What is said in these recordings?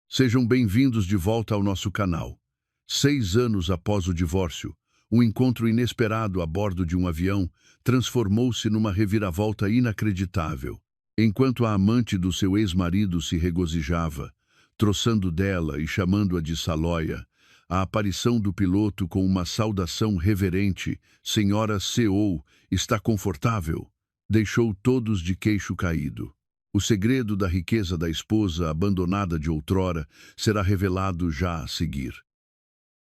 Sejam bem-vindos de volta ao nosso canal. 6 anos após o divórcio, um encontro inesperado a bordo de um avião transformou-se numa reviravolta inacreditável. Enquanto a amante do seu ex-marido se regozijava, troçando dela e chamando-a de Saloia, a aparição do piloto com uma saudação reverente, Senhora CEO, está confortável, deixou todos de queixo caído. O segredo da riqueza da esposa abandonada de outrora será revelado já a seguir.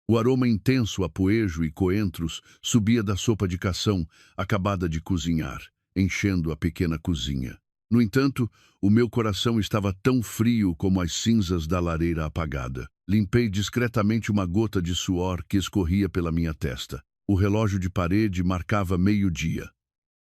O aroma intenso a poejo e coentros subia da sopa de cação acabada de cozinhar, enchendo a pequena cozinha. No entanto, o meu coração estava tão frio como as cinzas da lareira apagada. Limpei discretamente uma gota de suor que escorria pela minha testa. O relógio de parede marcava meio-dia.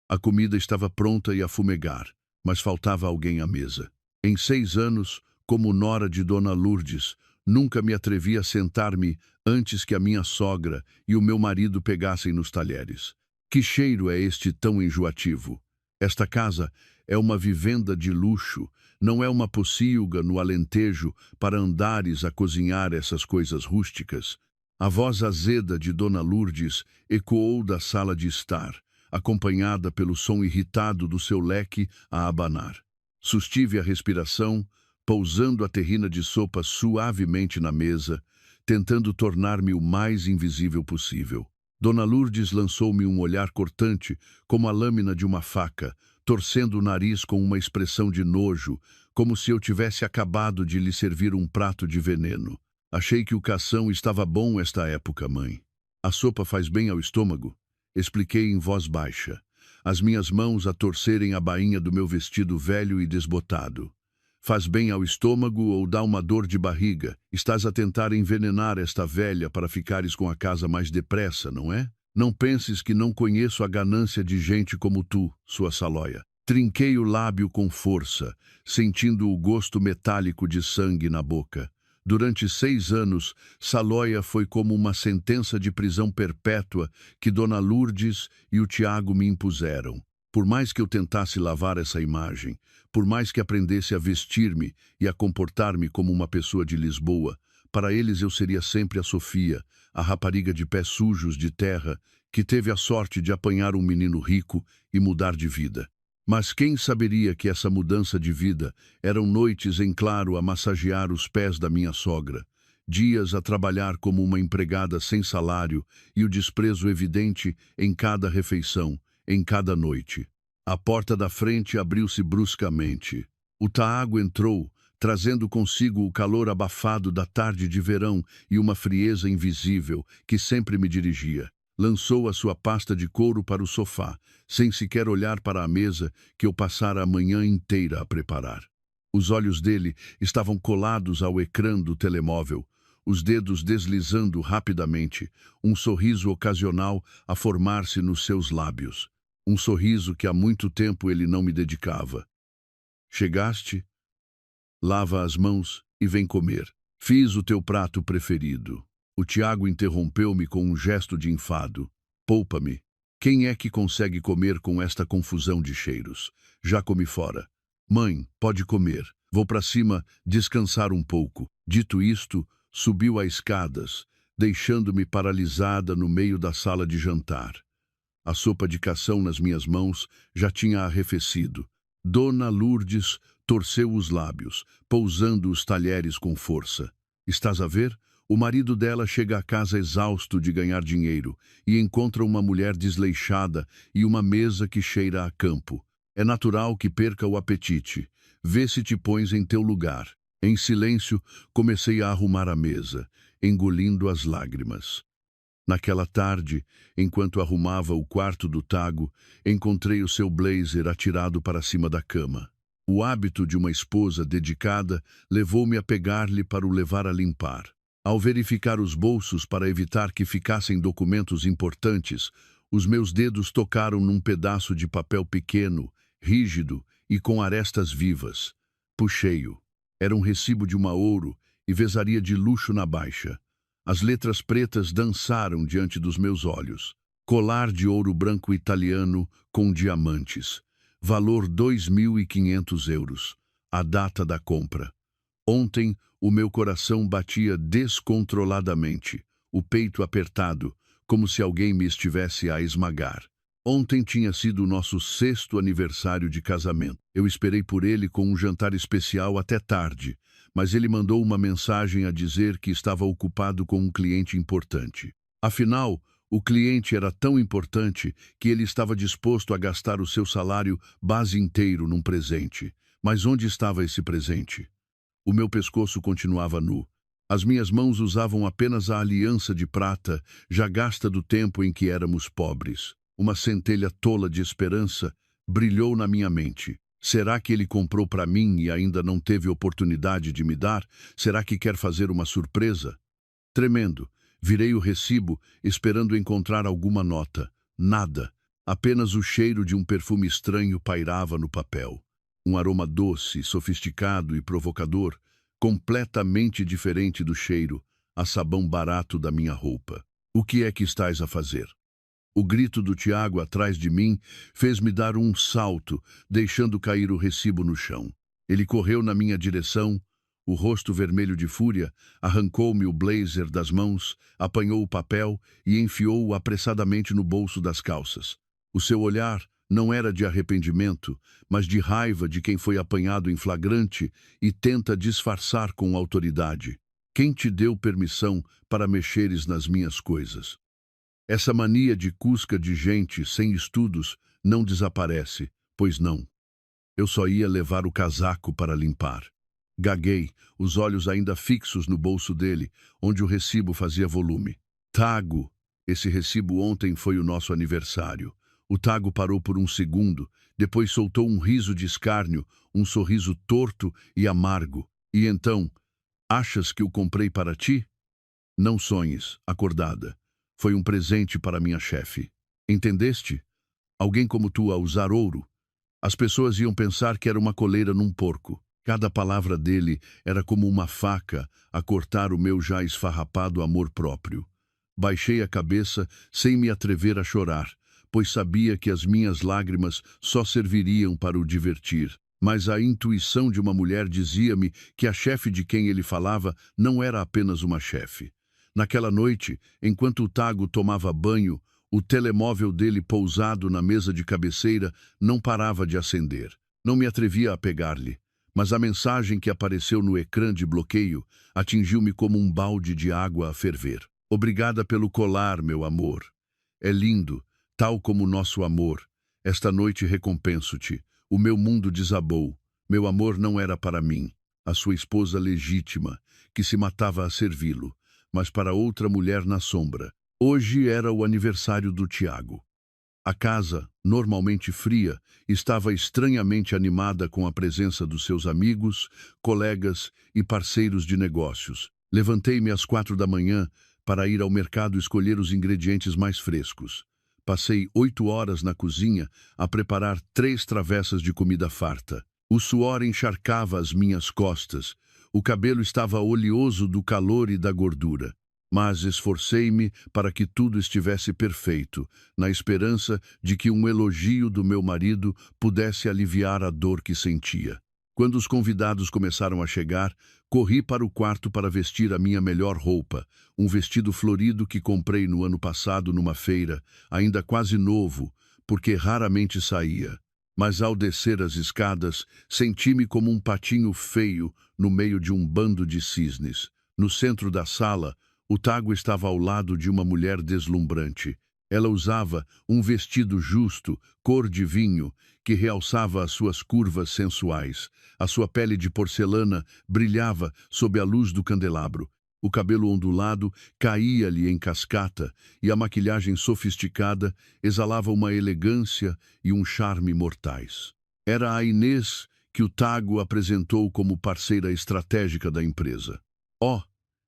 A comida estava pronta e a fumegar, mas faltava alguém à mesa. Em 6 anos, como nora de Dona Lourdes, nunca me atrevi a sentar-me antes que a minha sogra e o meu marido pegassem nos talheres. Que cheiro é este tão enjoativo? Esta casa é uma vivenda de luxo, não é uma pocilga no Alentejo para andares a cozinhar essas coisas rústicas. A voz azeda de Dona Lourdes ecoou da sala de estar, acompanhada pelo som irritado do seu leque a abanar. Sustive a respiração, pousando a terrina de sopa suavemente na mesa, tentando tornar-me o mais invisível possível. Dona Lourdes lançou-me um olhar cortante, como a lâmina de uma faca, torcendo o nariz com uma expressão de nojo, como se eu tivesse acabado de lhe servir um prato de veneno. Achei que o cação estava bom esta época, mãe. A sopa faz bem ao estômago? Expliquei em voz baixa, as minhas mãos a torcerem a bainha do meu vestido velho e desbotado. Faz bem ao estômago ou dá uma dor de barriga? Estás a tentar envenenar esta velha para ficares com a casa mais depressa, não é? Não penses que não conheço a ganância de gente como tu, sua Saloia. Trinquei o lábio com força, sentindo o gosto metálico de sangue na boca. Durante 6 anos, Saloia foi como uma sentença de prisão perpétua que Dona Lourdes e o Tiago me impuseram. Por mais que eu tentasse lavar essa imagem, por mais que aprendesse a vestir-me e a comportar-me como uma pessoa de Lisboa, para eles eu seria sempre a Sofia, a rapariga de pés sujos de terra, que teve a sorte de apanhar um menino rico e mudar de vida. Mas quem saberia que essa mudança de vida eram noites em claro a massagear os pés da minha sogra, dias a trabalhar como uma empregada sem salário e o desprezo evidente em cada refeição, em cada noite. A porta da frente abriu-se bruscamente. O Tiago entrou, trazendo consigo o calor abafado da tarde de verão e uma frieza invisível que sempre me dirigia. Lançou a sua pasta de couro para o sofá, sem sequer olhar para a mesa que eu passara a manhã inteira a preparar. Os olhos dele estavam colados ao ecrã do telemóvel, os dedos deslizando rapidamente, um sorriso ocasional a formar-se nos seus lábios. Um sorriso que há muito tempo ele não me dedicava. Chegaste? Lava as mãos e vem comer. Fiz o teu prato preferido. O Tiago interrompeu-me com um gesto de enfado. Poupa-me. Quem é que consegue comer com esta confusão de cheiros? Já comi fora. Mãe, pode comer. Vou para cima descansar um pouco. Dito isto, subiu as escadas, deixando-me paralisada no meio da sala de jantar. A sopa de cação nas minhas mãos já tinha arrefecido. Dona Lourdes torceu os lábios, pousando os talheres com força. Estás a ver? O marido dela chega a casa exausto de ganhar dinheiro e encontra uma mulher desleixada e uma mesa que cheira a campo. É natural que perca o apetite. Vê se te pões em teu lugar. Em silêncio, comecei a arrumar a mesa, engolindo as lágrimas. Naquela tarde, enquanto arrumava o quarto do Tiago, encontrei o seu blazer atirado para cima da cama. O hábito de uma esposa dedicada levou-me a pegar-lhe para o levar a limpar. Ao verificar os bolsos para evitar que ficassem documentos importantes, os meus dedos tocaram num pedaço de papel pequeno, rígido e com arestas vivas. Puxei-o. Era um recibo de uma ouro e vezaria de luxo na baixa. As letras pretas dançaram diante dos meus olhos. Colar de ouro branco italiano com diamantes. Valor 2.500 euros. A data da compra. Ontem, O meu coração batia descontroladamente, o peito apertado, como se alguém me estivesse a esmagar. Ontem tinha sido o nosso 6º aniversário de casamento. Eu esperei por ele com um jantar especial até tarde, mas ele mandou uma mensagem a dizer que estava ocupado com um cliente importante. Afinal, o cliente era tão importante que ele estava disposto a gastar o seu salário base inteiro num presente. Mas onde estava esse presente? O meu pescoço continuava nu. As minhas mãos usavam apenas a aliança de prata, já gasta do tempo em que éramos pobres. Uma centelha tola de esperança brilhou na minha mente. Será que ele comprou para mim e ainda não teve oportunidade de me dar? Será que quer fazer uma surpresa? Tremendo, virei o recibo, esperando encontrar alguma nota. Nada. Apenas o cheiro de um perfume estranho pairava no papel. Um aroma doce, sofisticado e provocador, completamente diferente do cheiro a sabão barato da minha roupa. O que é que estás a fazer? O grito do Tiago atrás de mim fez-me dar um salto, deixando cair o recibo no chão. Ele correu na minha direção, o rosto vermelho de fúria, arrancou-me o blazer das mãos, apanhou o papel e enfiou-o apressadamente no bolso das calças. O seu olhar não era de arrependimento, mas de raiva de quem foi apanhado em flagrante e tenta disfarçar com autoridade. Quem te deu permissão para mexeres nas minhas coisas? Essa mania de cusca de gente sem estudos não desaparece, pois não. Eu só ia levar o casaco para limpar. Gaguei, os olhos ainda fixos no bolso dele, onde o recibo fazia volume. Tago, esse recibo ontem foi o nosso aniversário. O Tago parou por um segundo, depois soltou um riso de escárnio, um sorriso torto e amargo. E então, achas que o comprei para ti? Não sonhes, acordada. Foi um presente para minha chefe. Entendeste? Alguém como tu a usar ouro. As pessoas iam pensar que era uma coleira num porco. Cada palavra dele era como uma faca a cortar o meu já esfarrapado amor próprio. Baixei a cabeça sem me atrever a chorar, pois sabia que as minhas lágrimas só serviriam para o divertir. Mas a intuição de uma mulher dizia-me que a chefe de quem ele falava não era apenas uma chefe. Naquela noite, enquanto o Tago tomava banho, o telemóvel dele pousado na mesa de cabeceira não parava de acender. Não me atrevia a pegar-lhe, mas a mensagem que apareceu no ecrã de bloqueio atingiu-me como um balde de água a ferver. Obrigada pelo colar, meu amor. É lindo, tal como o nosso amor. Esta noite recompenso-te. O meu mundo desabou. Meu amor não era para mim, a sua esposa legítima, que se matava a servi-lo, mas para outra mulher na sombra. Hoje era o aniversário do Tiago. A casa, normalmente fria, estava estranhamente animada com a presença dos seus amigos, colegas e parceiros de negócios. Levantei-me às 4 da manhã para ir ao mercado escolher os ingredientes mais frescos. Passei 8 horas na cozinha a preparar 3 travessas de comida farta. O suor encharcava as minhas costas. O cabelo estava oleoso do calor e da gordura. Mas esforcei-me para que tudo estivesse perfeito, na esperança de que um elogio do meu marido pudesse aliviar a dor que sentia. Quando os convidados começaram a chegar, corri para o quarto para vestir a minha melhor roupa, um vestido florido que comprei no ano passado numa feira, ainda quase novo, porque raramente saía. Mas ao descer as escadas, senti-me como um patinho feio no meio de um bando de cisnes. No centro da sala, o Tago estava ao lado de uma mulher deslumbrante. Ela usava um vestido justo, cor de vinho, que realçava as suas curvas sensuais. A sua pele de porcelana brilhava sob a luz do candelabro. O cabelo ondulado caía-lhe em cascata e a maquilhagem sofisticada exalava uma elegância e um charme mortais. Era a Inês que o Tago apresentou como parceira estratégica da empresa. Oh,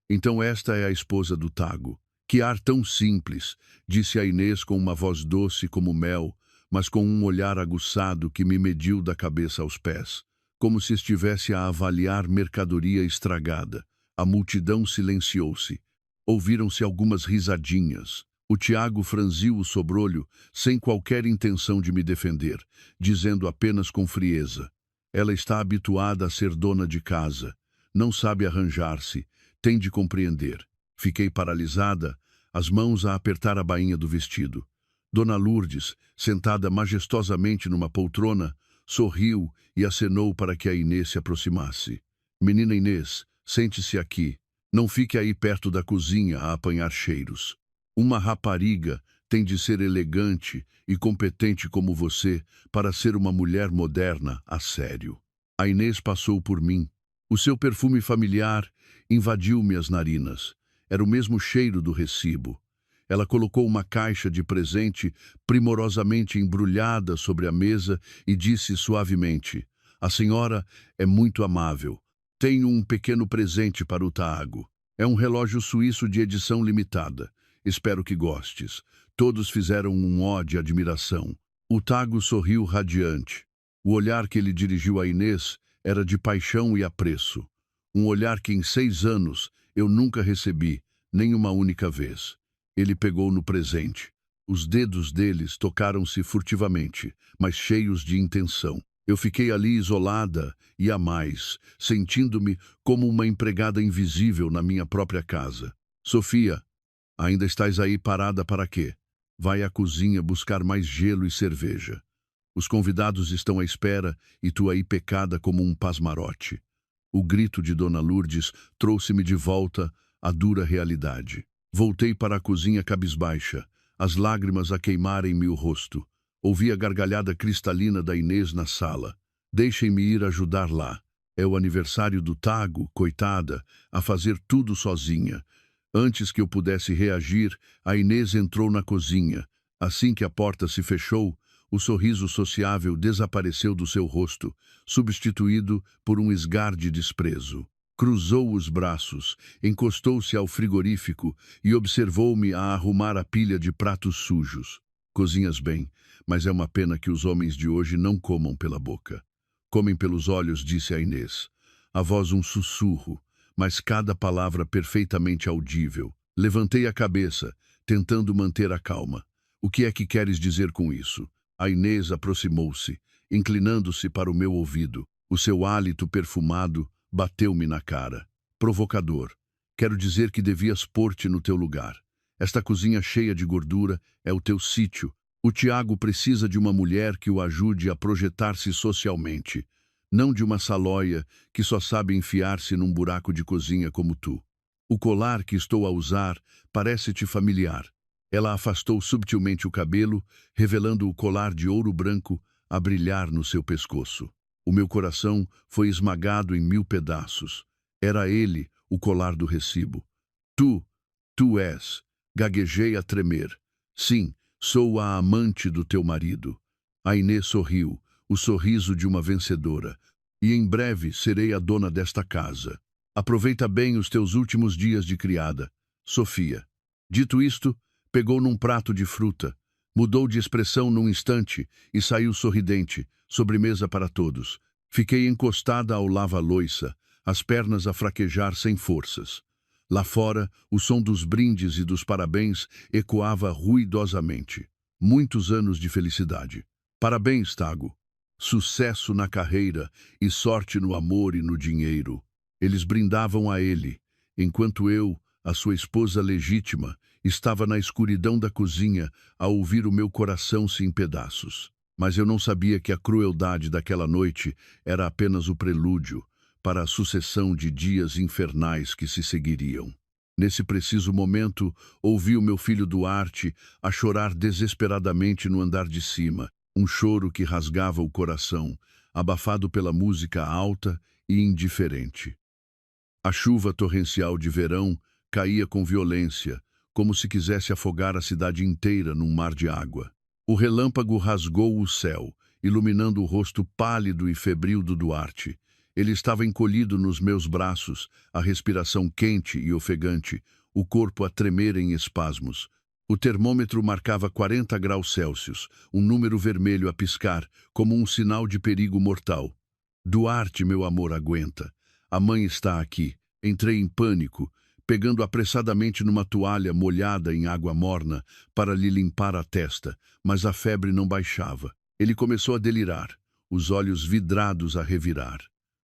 então esta é a esposa do Tago. Que ar tão simples, disse a Inês com uma voz doce como mel, mas com um olhar aguçado que me mediu da cabeça aos pés, como se estivesse a avaliar mercadoria estragada. A multidão silenciou-se. Ouviram-se algumas risadinhas. O Tiago franziu o sobrolho, sem qualquer intenção de me defender, dizendo apenas com frieza: ela está habituada a ser dona de casa. Não sabe arranjar-se, tem de compreender. Fiquei paralisada, as mãos a apertar a bainha do vestido. Dona Lourdes, sentada majestosamente numa poltrona, sorriu e acenou para que a Inês se aproximasse. Menina Inês, sente-se aqui. Não fique aí perto da cozinha a apanhar cheiros. Uma rapariga tem de ser elegante e competente como você para ser uma mulher moderna a sério. A Inês passou por mim. O seu perfume familiar invadiu-me as narinas. Era o mesmo cheiro do recibo. Ela colocou uma caixa de presente primorosamente embrulhada sobre a mesa e disse suavemente: "A senhora é muito amável. Tenho um pequeno presente para o Taago. É um relógio suíço de edição limitada. Espero que gostes." Todos fizeram um ó de admiração. O Taago sorriu radiante. O olhar que ele dirigiu a Inês era de paixão e apreço. Um olhar que em 6 anos eu nunca recebi, nem uma única vez. Ele pegou no presente. Os dedos deles tocaram-se furtivamente, mas cheios de intenção. Eu fiquei ali isolada e a mais, sentindo-me como uma empregada invisível na minha própria casa. "Sofia, ainda estás aí parada para quê? Vai à cozinha buscar mais gelo e cerveja. Os convidados estão à espera e tu aí pecada como um pasmarote." O grito de Dona Lourdes trouxe-me de volta à dura realidade. Voltei para a cozinha cabisbaixa, as lágrimas a queimarem-me o rosto. Ouvi a gargalhada cristalina da Inês na sala. "Deixem-me ir ajudar lá. É o aniversário do Taago, coitada, a fazer tudo sozinha." Antes que eu pudesse reagir, a Inês entrou na cozinha. Assim que a porta se fechou, o sorriso sociável desapareceu do seu rosto, substituído por um esgar de desprezo. Cruzou os braços, encostou-se ao frigorífico e observou-me a arrumar a pilha de pratos sujos. "Cozinhas bem, mas é uma pena que os homens de hoje não comam pela boca. Comem pelos olhos", disse a Inês. A voz um sussurro, mas cada palavra perfeitamente audível. Levantei a cabeça, tentando manter a calma. "O que é que queres dizer com isso?" A Inês aproximou-se, inclinando-se para o meu ouvido. O seu hálito perfumado bateu-me na cara. "Provocador. Quero dizer que devias pôr-te no teu lugar. Esta cozinha cheia de gordura é o teu sítio. O Tiago precisa de uma mulher que o ajude a projetar-se socialmente, não de uma salóia que só sabe enfiar-se num buraco de cozinha como tu. O colar que estou a usar parece-te familiar." Ela afastou subtilmente o cabelo, revelando o colar de ouro branco a brilhar no seu pescoço. O meu coração foi esmagado em 1000 pedaços. Era ele, o colar do recibo. Tu és." Gaguejei a tremer. "Sim, sou a amante do teu marido." A Inês sorriu, o sorriso de uma vencedora. "E em breve serei a dona desta casa. Aproveita bem os teus últimos dias de criada, Sofia." Dito isto, pegou num prato de fruta, mudou de expressão num instante e saiu sorridente, sobremesa para todos. Fiquei encostada ao lava-loiça, as pernas a fraquejar sem forças. Lá fora, o som dos brindes e dos parabéns ecoava ruidosamente. Muitos anos de felicidade. Parabéns, Taago. Sucesso na carreira e sorte no amor e no dinheiro. Eles brindavam a ele, enquanto eu, a sua esposa legítima, estava na escuridão da cozinha a ouvir o meu coração se em pedaços. Mas eu não sabia que a crueldade daquela noite era apenas o prelúdio para a sucessão de dias infernais que se seguiriam. Nesse preciso momento, ouvi o meu filho Duarte a chorar desesperadamente no andar de cima, um choro que rasgava o coração, abafado pela música alta e indiferente. A chuva torrencial de verão caía com violência, como se quisesse afogar a cidade inteira num mar de água. O relâmpago rasgou o céu, iluminando o rosto pálido e febril do Duarte. Ele estava encolhido nos meus braços, a respiração quente e ofegante, o corpo a tremer em espasmos. O termômetro marcava 40 graus Celsius, um número vermelho a piscar, como um sinal de perigo mortal. "Duarte, meu amor, aguenta. A mãe está aqui." Entrei em pânico, pegando apressadamente numa toalha molhada em água morna para lhe limpar a testa, mas a febre não baixava. Ele começou a delirar, os olhos vidrados a revirar.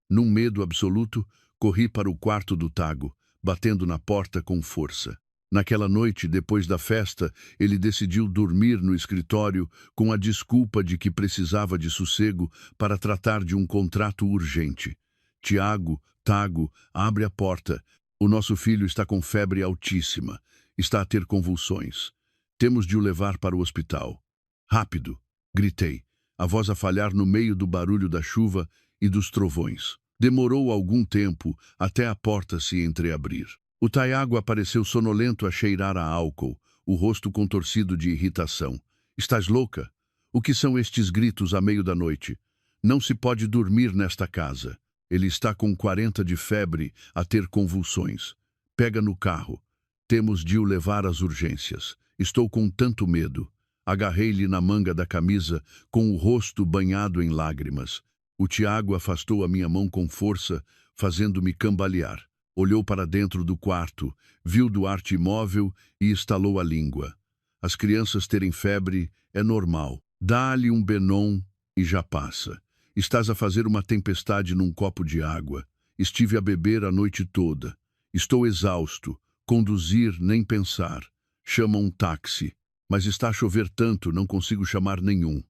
Num medo absoluto, Corri para o quarto do Tago, batendo na porta com força. Naquela noite, depois da festa, ele decidiu dormir no escritório com a desculpa de que precisava de sossego para tratar de um contrato urgente. Tiago, Tago, abre a porta. O nosso filho está com febre altíssima. Está a ter convulsões. Temos de o levar para o hospital. Rápido! Gritei, a voz a falhar no meio do barulho da chuva e dos trovões. Demorou algum tempo até a porta se entreabrir. O Tiago apareceu sonolento a cheirar a álcool, o rosto contorcido de irritação. Estás louca? O que são estes gritos à meio da noite? Não se pode dormir nesta casa. Ele está com 40 de febre, a ter convulsões. Pega no carro. Temos de o levar às urgências. Estou com tanto medo. Agarrei-lhe na manga da camisa, com o rosto banhado em lágrimas. O Tiago afastou a minha mão com força, fazendo-me cambalear. Olhou para dentro do quarto, viu Duarte imóvel e estalou a língua. As crianças terem febre é normal. Dá-lhe um Benon e já passa. Estás a fazer uma tempestade num copo de água. Estive a beber a noite toda. Estou exausto. Conduzir nem pensar. Chama um táxi. Mas está a chover tanto, não consigo chamar nenhum.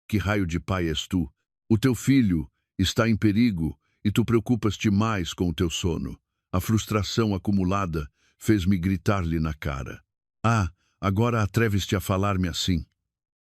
Que raio de pai és tu? O teu filho está em perigo e tu preocupas-te mais com o teu sono. A frustração acumulada fez-me gritar-lhe na cara. Ah, agora atreves-te a falar-me assim.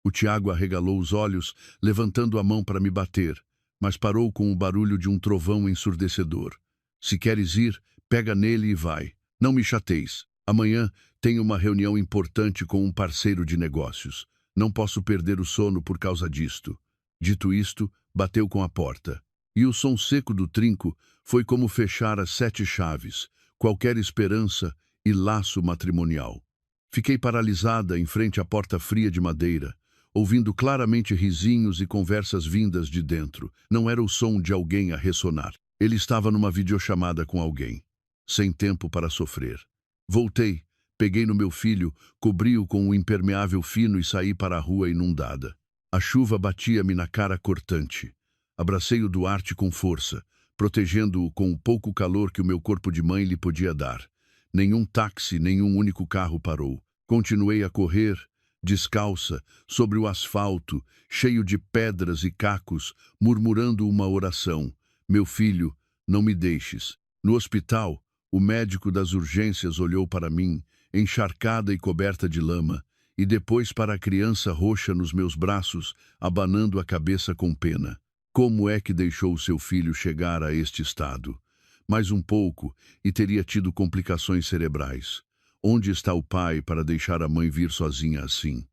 O Tiago arregalou os olhos, levantando a mão para me bater, mas parou com o barulho de um trovão ensurdecedor. Se queres ir, pega nele e vai. Não me chateis. Amanhã tenho uma reunião importante com um parceiro de negócios. Não posso perder o sono por causa disto. Dito isto, bateu com a porta. E o som seco do trinco foi como fechar as 7 chaves, qualquer esperança e laço matrimonial. Fiquei paralisada em frente à porta fria de madeira, ouvindo claramente risinhos e conversas vindas de dentro. Não era o som de alguém a ressonar. Ele estava numa videochamada com alguém. Sem tempo para sofrer. Voltei, peguei no meu filho, cobri-o com um impermeável fino e saí para a rua inundada. A chuva batia-me na cara cortante. Abracei o Duarte com força, protegendo-o com o pouco calor que o meu corpo de mãe lhe podia dar. Nenhum táxi, nenhum único carro parou. Continuei a correr, descalça, sobre o asfalto, cheio de pedras e cacos, murmurando uma oração. Meu filho, não me deixes. No hospital, o médico das urgências olhou para mim, encharcada e coberta de lama, e depois para a criança roxa nos meus braços, abanando a cabeça com pena. Como é que deixou seu filho chegar a este estado? Mais um pouco e teria tido complicações cerebrais. Onde está o pai para deixar a mãe vir sozinha assim?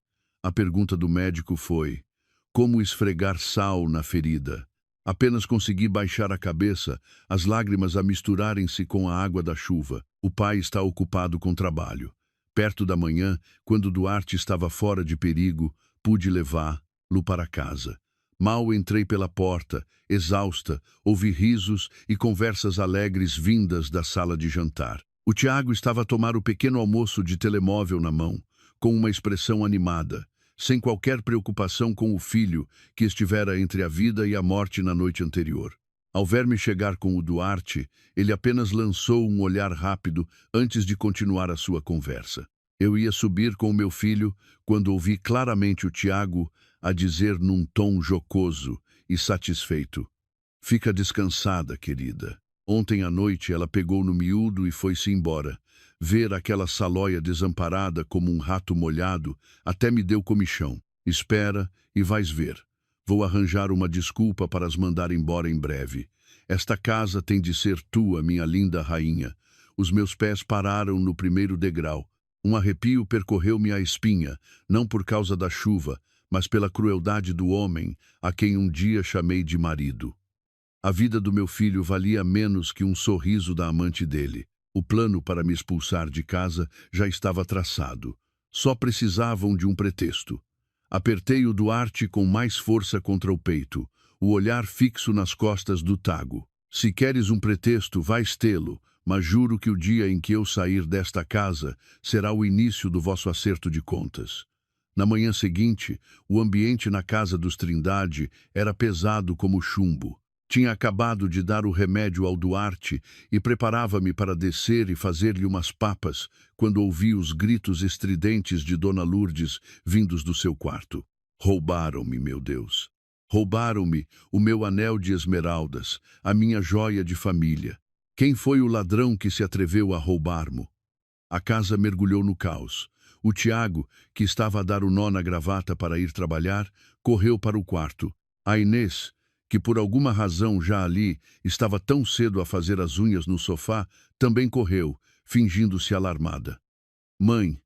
A pergunta do médico foi: como esfregar sal na ferida? Apenas consegui baixar a cabeça, as lágrimas a misturarem-se com a água da chuva. O pai está ocupado com trabalho. Perto da manhã, quando Duarte estava fora de perigo, pude levá-lo para casa. Mal entrei pela porta, exausta, ouvi risos e conversas alegres vindas da sala de jantar. O Tiago estava a tomar o pequeno almoço de telemóvel na mão, com uma expressão animada, sem qualquer preocupação com o filho que estivera entre a vida e a morte na noite anterior. Ao ver-me chegar com o Duarte, ele apenas lançou um olhar rápido antes de continuar a sua conversa. Eu ia subir com o meu filho quando ouvi claramente o Tiago a dizer num tom jocoso e satisfeito: fica descansada, querida. Ontem à noite ela pegou no miúdo e foi-se embora. Ver aquela salóia desamparada como um rato molhado até me deu comichão. Espera e vais ver. Vou arranjar uma desculpa para as mandar embora em breve. Esta casa tem de ser tua, minha linda rainha. Os meus pés pararam no primeiro degrau. Um arrepio percorreu-me a espinha, não por causa da chuva, mas pela crueldade do homem, a quem um dia chamei de marido. A vida do meu filho valia menos que um sorriso da amante dele. O plano para me expulsar de casa já estava traçado. Só precisavam de um pretexto. Apertei o Duarte com mais força contra o peito, o olhar fixo nas costas do Tago. Se queres um pretexto, vais tê-lo, mas juro que o dia em que eu sair desta casa será o início do vosso acerto de contas. Na manhã seguinte, o ambiente na casa dos Trindade era pesado como chumbo. Tinha acabado de dar o remédio ao Duarte e preparava-me para descer e fazer-lhe umas papas, quando ouvi os gritos estridentes de Dona Lourdes vindos do seu quarto. Roubaram-me, meu Deus. Roubaram-me o meu anel de esmeraldas, a minha joia de família. Quem foi o ladrão que se atreveu a roubar-mo? A casa mergulhou no caos. O Tiago, que estava a dar o nó na gravata para ir trabalhar, correu para o quarto. A Inês, que por alguma razão já ali estava tão cedo a fazer as unhas no sofá, também correu, fingindo-se alarmada. Mãe,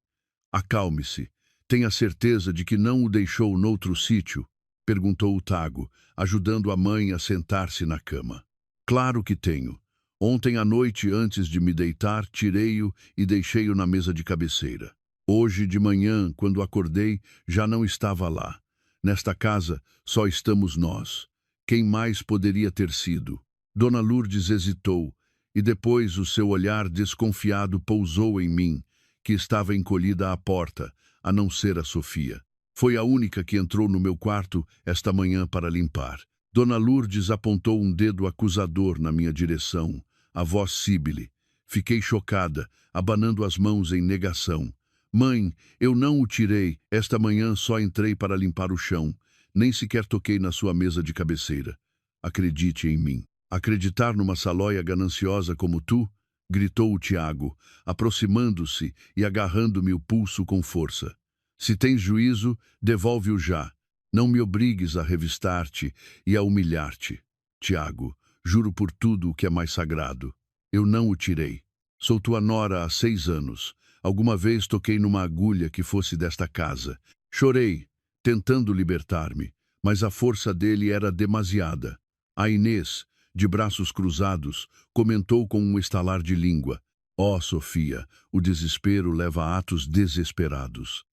acalme-se. Tenha certeza de que não o deixou noutro sítio? Perguntou o Tago, ajudando a mãe a sentar-se na cama. Claro que tenho. Ontem à noite, antes de me deitar, tirei-o e deixei-o na mesa de cabeceira. Hoje de manhã, quando acordei, já não estava lá. Nesta casa só estamos nós. Quem mais poderia ter sido? Dona Lourdes hesitou, e depois o seu olhar desconfiado pousou em mim, que estava encolhida à porta, a não ser a Sofia. Foi a única que entrou no meu quarto esta manhã para limpar. Dona Lourdes apontou um dedo acusador na minha direção, a voz síbile. Fiquei chocada, abanando as mãos em negação. Mãe, eu não o tirei. Esta manhã só entrei para limpar o chão. Nem sequer toquei na sua mesa de cabeceira. Acredite em mim. Acreditar numa salóia gananciosa como tu? Gritou o Tiago, aproximando-se e agarrando-me o pulso com força. Se tens juízo, devolve-o já. Não me obrigues a revistar-te e a humilhar-te. Tiago, juro por tudo o que é mais sagrado. Eu não o tirei. Sou tua nora há 6 anos. Alguma vez toquei numa agulha que fosse desta casa. Chorei, tentando libertar-me, mas a força dele era demasiada. A Inês, de braços cruzados, comentou com um estalar de língua. Sofia, o desespero leva a atos desesperados.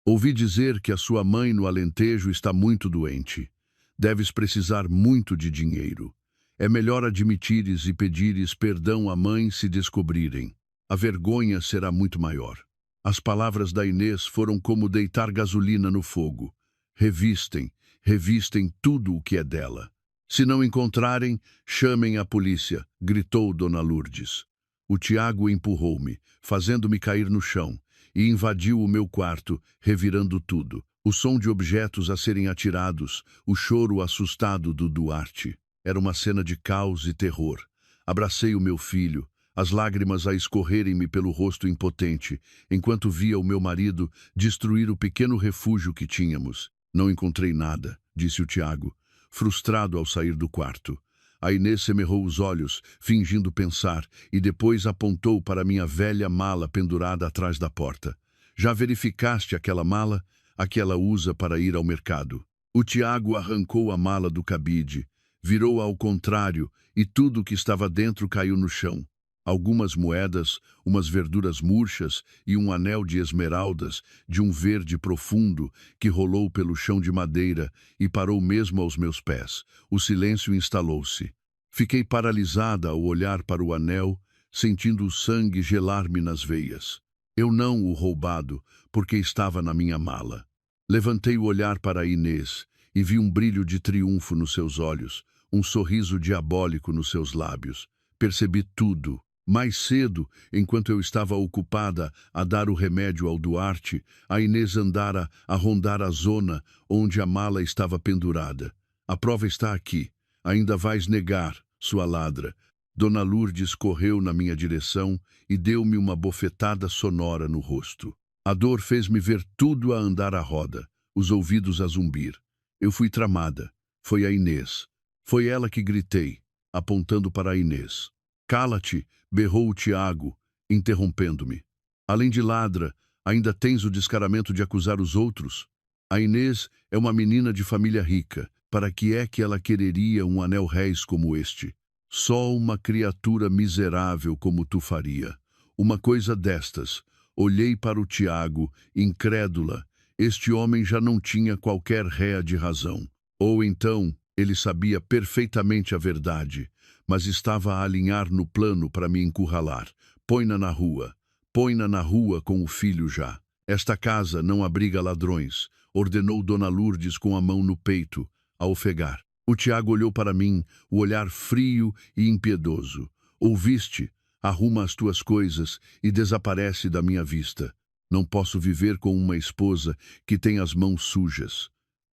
Ouvi dizer que a sua mãe no Alentejo está muito doente. Deves precisar muito de dinheiro. É melhor admitires e pedires perdão à mãe se descobrirem. A vergonha será muito maior. As palavras da Inês foram como deitar gasolina no fogo. Revistem tudo o que é dela. Se não encontrarem, chamem a polícia, gritou Dona Lourdes. O Tiago empurrou-me, fazendo-me cair no chão, e invadiu o meu quarto, revirando tudo. O som de objetos a serem atirados, o choro assustado do Duarte. Era uma cena de caos e terror. Abracei o meu filho, as lágrimas a escorrerem-me pelo rosto impotente, enquanto via o meu marido destruir o pequeno refúgio que tínhamos. Não encontrei nada, disse o Tiago, frustrado ao sair do quarto. A Inês semerrou os olhos, fingindo pensar, e depois apontou para minha velha mala pendurada atrás da porta. Já verificaste aquela mala? A que ela usa para ir ao mercado. O Tiago arrancou a mala do cabide, virou ao contrário, e tudo o que estava dentro caiu no chão. Algumas moedas, umas verduras murchas e um anel de esmeraldas de um verde profundo que rolou pelo chão de madeira e parou mesmo aos meus pés. O silêncio instalou-se. Fiquei paralisada ao olhar para o anel, sentindo o sangue gelar-me nas veias. Eu não o roubado, porque estava na minha mala. Levantei o olhar para a Inês e vi um brilho de triunfo nos seus olhos, um sorriso diabólico nos seus lábios. Percebi tudo. Mais cedo, enquanto eu estava ocupada a dar o remédio ao Duarte, a Inês andara a rondar a zona onde a mala estava pendurada. A prova está aqui. Ainda vais negar, sua ladra. Dona Lourdes correu na minha direção e deu-me uma bofetada sonora no rosto. A dor fez-me ver tudo a andar à roda, os ouvidos a zumbir. Eu fui tramada. Foi a Inês. Foi ela que gritei, apontando para a Inês. Cala-te, berrou o Tiago, interrompendo-me. Além de ladra, ainda tens o descaramento de acusar os outros? A Inês é uma menina de família rica. Para que é que ela quereria um anel-réis como este? Só uma criatura miserável como tu faria. Uma coisa destas. Olhei para o Tiago, incrédula. Este homem já não tinha qualquer réa de razão. Ou então, ele sabia perfeitamente a verdade, mas estava a alinhar no plano para me encurralar. Põe-na na rua. Põe-na na rua com o filho já. Esta casa não abriga ladrões, ordenou Dona Lourdes com a mão no peito, a ofegar. O Tiago olhou para mim, o olhar frio e impiedoso. Ouviste? Arruma as tuas coisas e desaparece da minha vista. Não posso viver com uma esposa que tem as mãos sujas.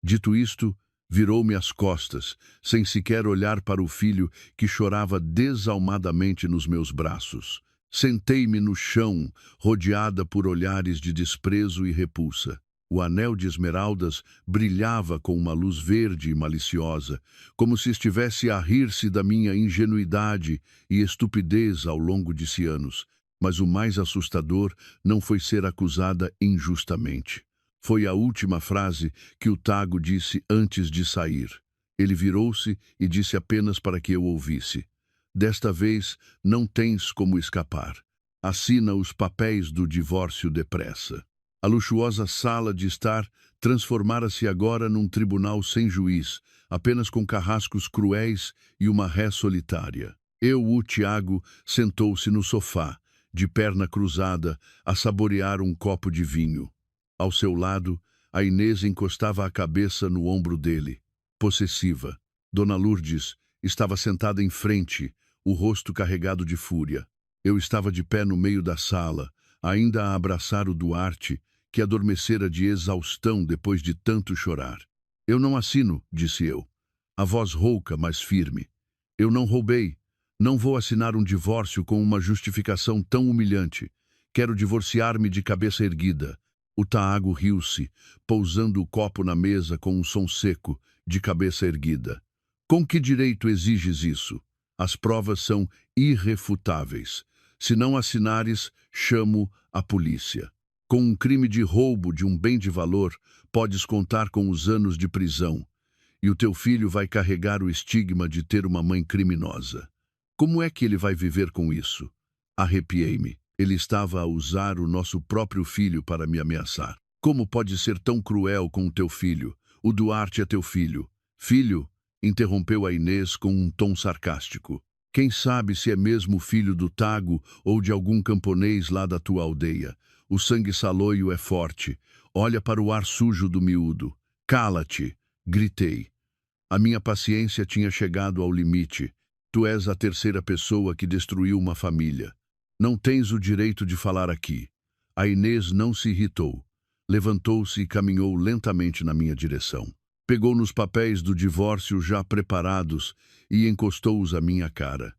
Dito isto, virou-me as costas, sem sequer olhar para o filho que chorava desalmadamente nos meus braços. Sentei-me no chão, rodeada por olhares de desprezo e repulsa. O anel de esmeraldas brilhava com uma luz verde e maliciosa, como se estivesse a rir-se da minha ingenuidade e estupidez ao longo de anos. Mas o mais assustador não foi ser acusada injustamente. Foi a última frase que o Tago disse antes de sair. Ele virou-se e disse apenas para que eu ouvisse. Desta vez não tens como escapar. Assina os papéis do divórcio depressa. A luxuosa sala de estar transformara-se agora num tribunal sem juiz, apenas com carrascos cruéis e uma ré solitária. O Tiago, sentou-se no sofá, de perna cruzada, a saborear um copo de vinho. Ao seu lado, a Inês encostava a cabeça no ombro dele, possessiva. Dona Lourdes estava sentada em frente, o rosto carregado de fúria. Eu estava de pé no meio da sala, ainda a abraçar o Duarte, que adormecera de exaustão depois de tanto chorar. Eu não assino, disse eu, a voz rouca, mas firme. Eu não roubei. Não vou assinar um divórcio com uma justificação tão humilhante. Quero divorciar-me de cabeça erguida. O Tago riu-se, pousando o copo na mesa com um som seco, de cabeça erguida. Com que direito exiges isso? As provas são irrefutáveis. Se não assinares, chamo a polícia. Com um crime de roubo de um bem de valor, podes contar com os anos de prisão. E o teu filho vai carregar o estigma de ter uma mãe criminosa. Como é que ele vai viver com isso? Arrepiei-me. Ele estava a usar o nosso próprio filho para me ameaçar. Como pode ser tão cruel com o teu filho? O Duarte é teu filho. Filho? Interrompeu a Inês com um tom sarcástico. Quem sabe se é mesmo filho do Tago ou de algum camponês lá da tua aldeia. O sangue saloio é forte. Olha para o ar sujo do miúdo. Cala-te! Gritei. A minha paciência tinha chegado ao limite. Tu és a terceira pessoa que destruiu uma família. Não tens o direito de falar aqui. A Inês não se irritou. Levantou-se e caminhou lentamente na minha direção. Pegou nos papéis do divórcio já preparados e encostou-os à minha cara.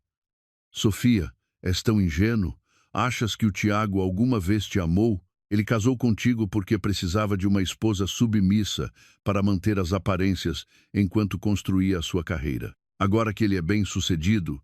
Sofia, és tão ingênuo? Achas que o Tiago alguma vez te amou? Ele casou contigo porque precisava de uma esposa submissa para manter as aparências enquanto construía a sua carreira. Agora que ele é bem-sucedido,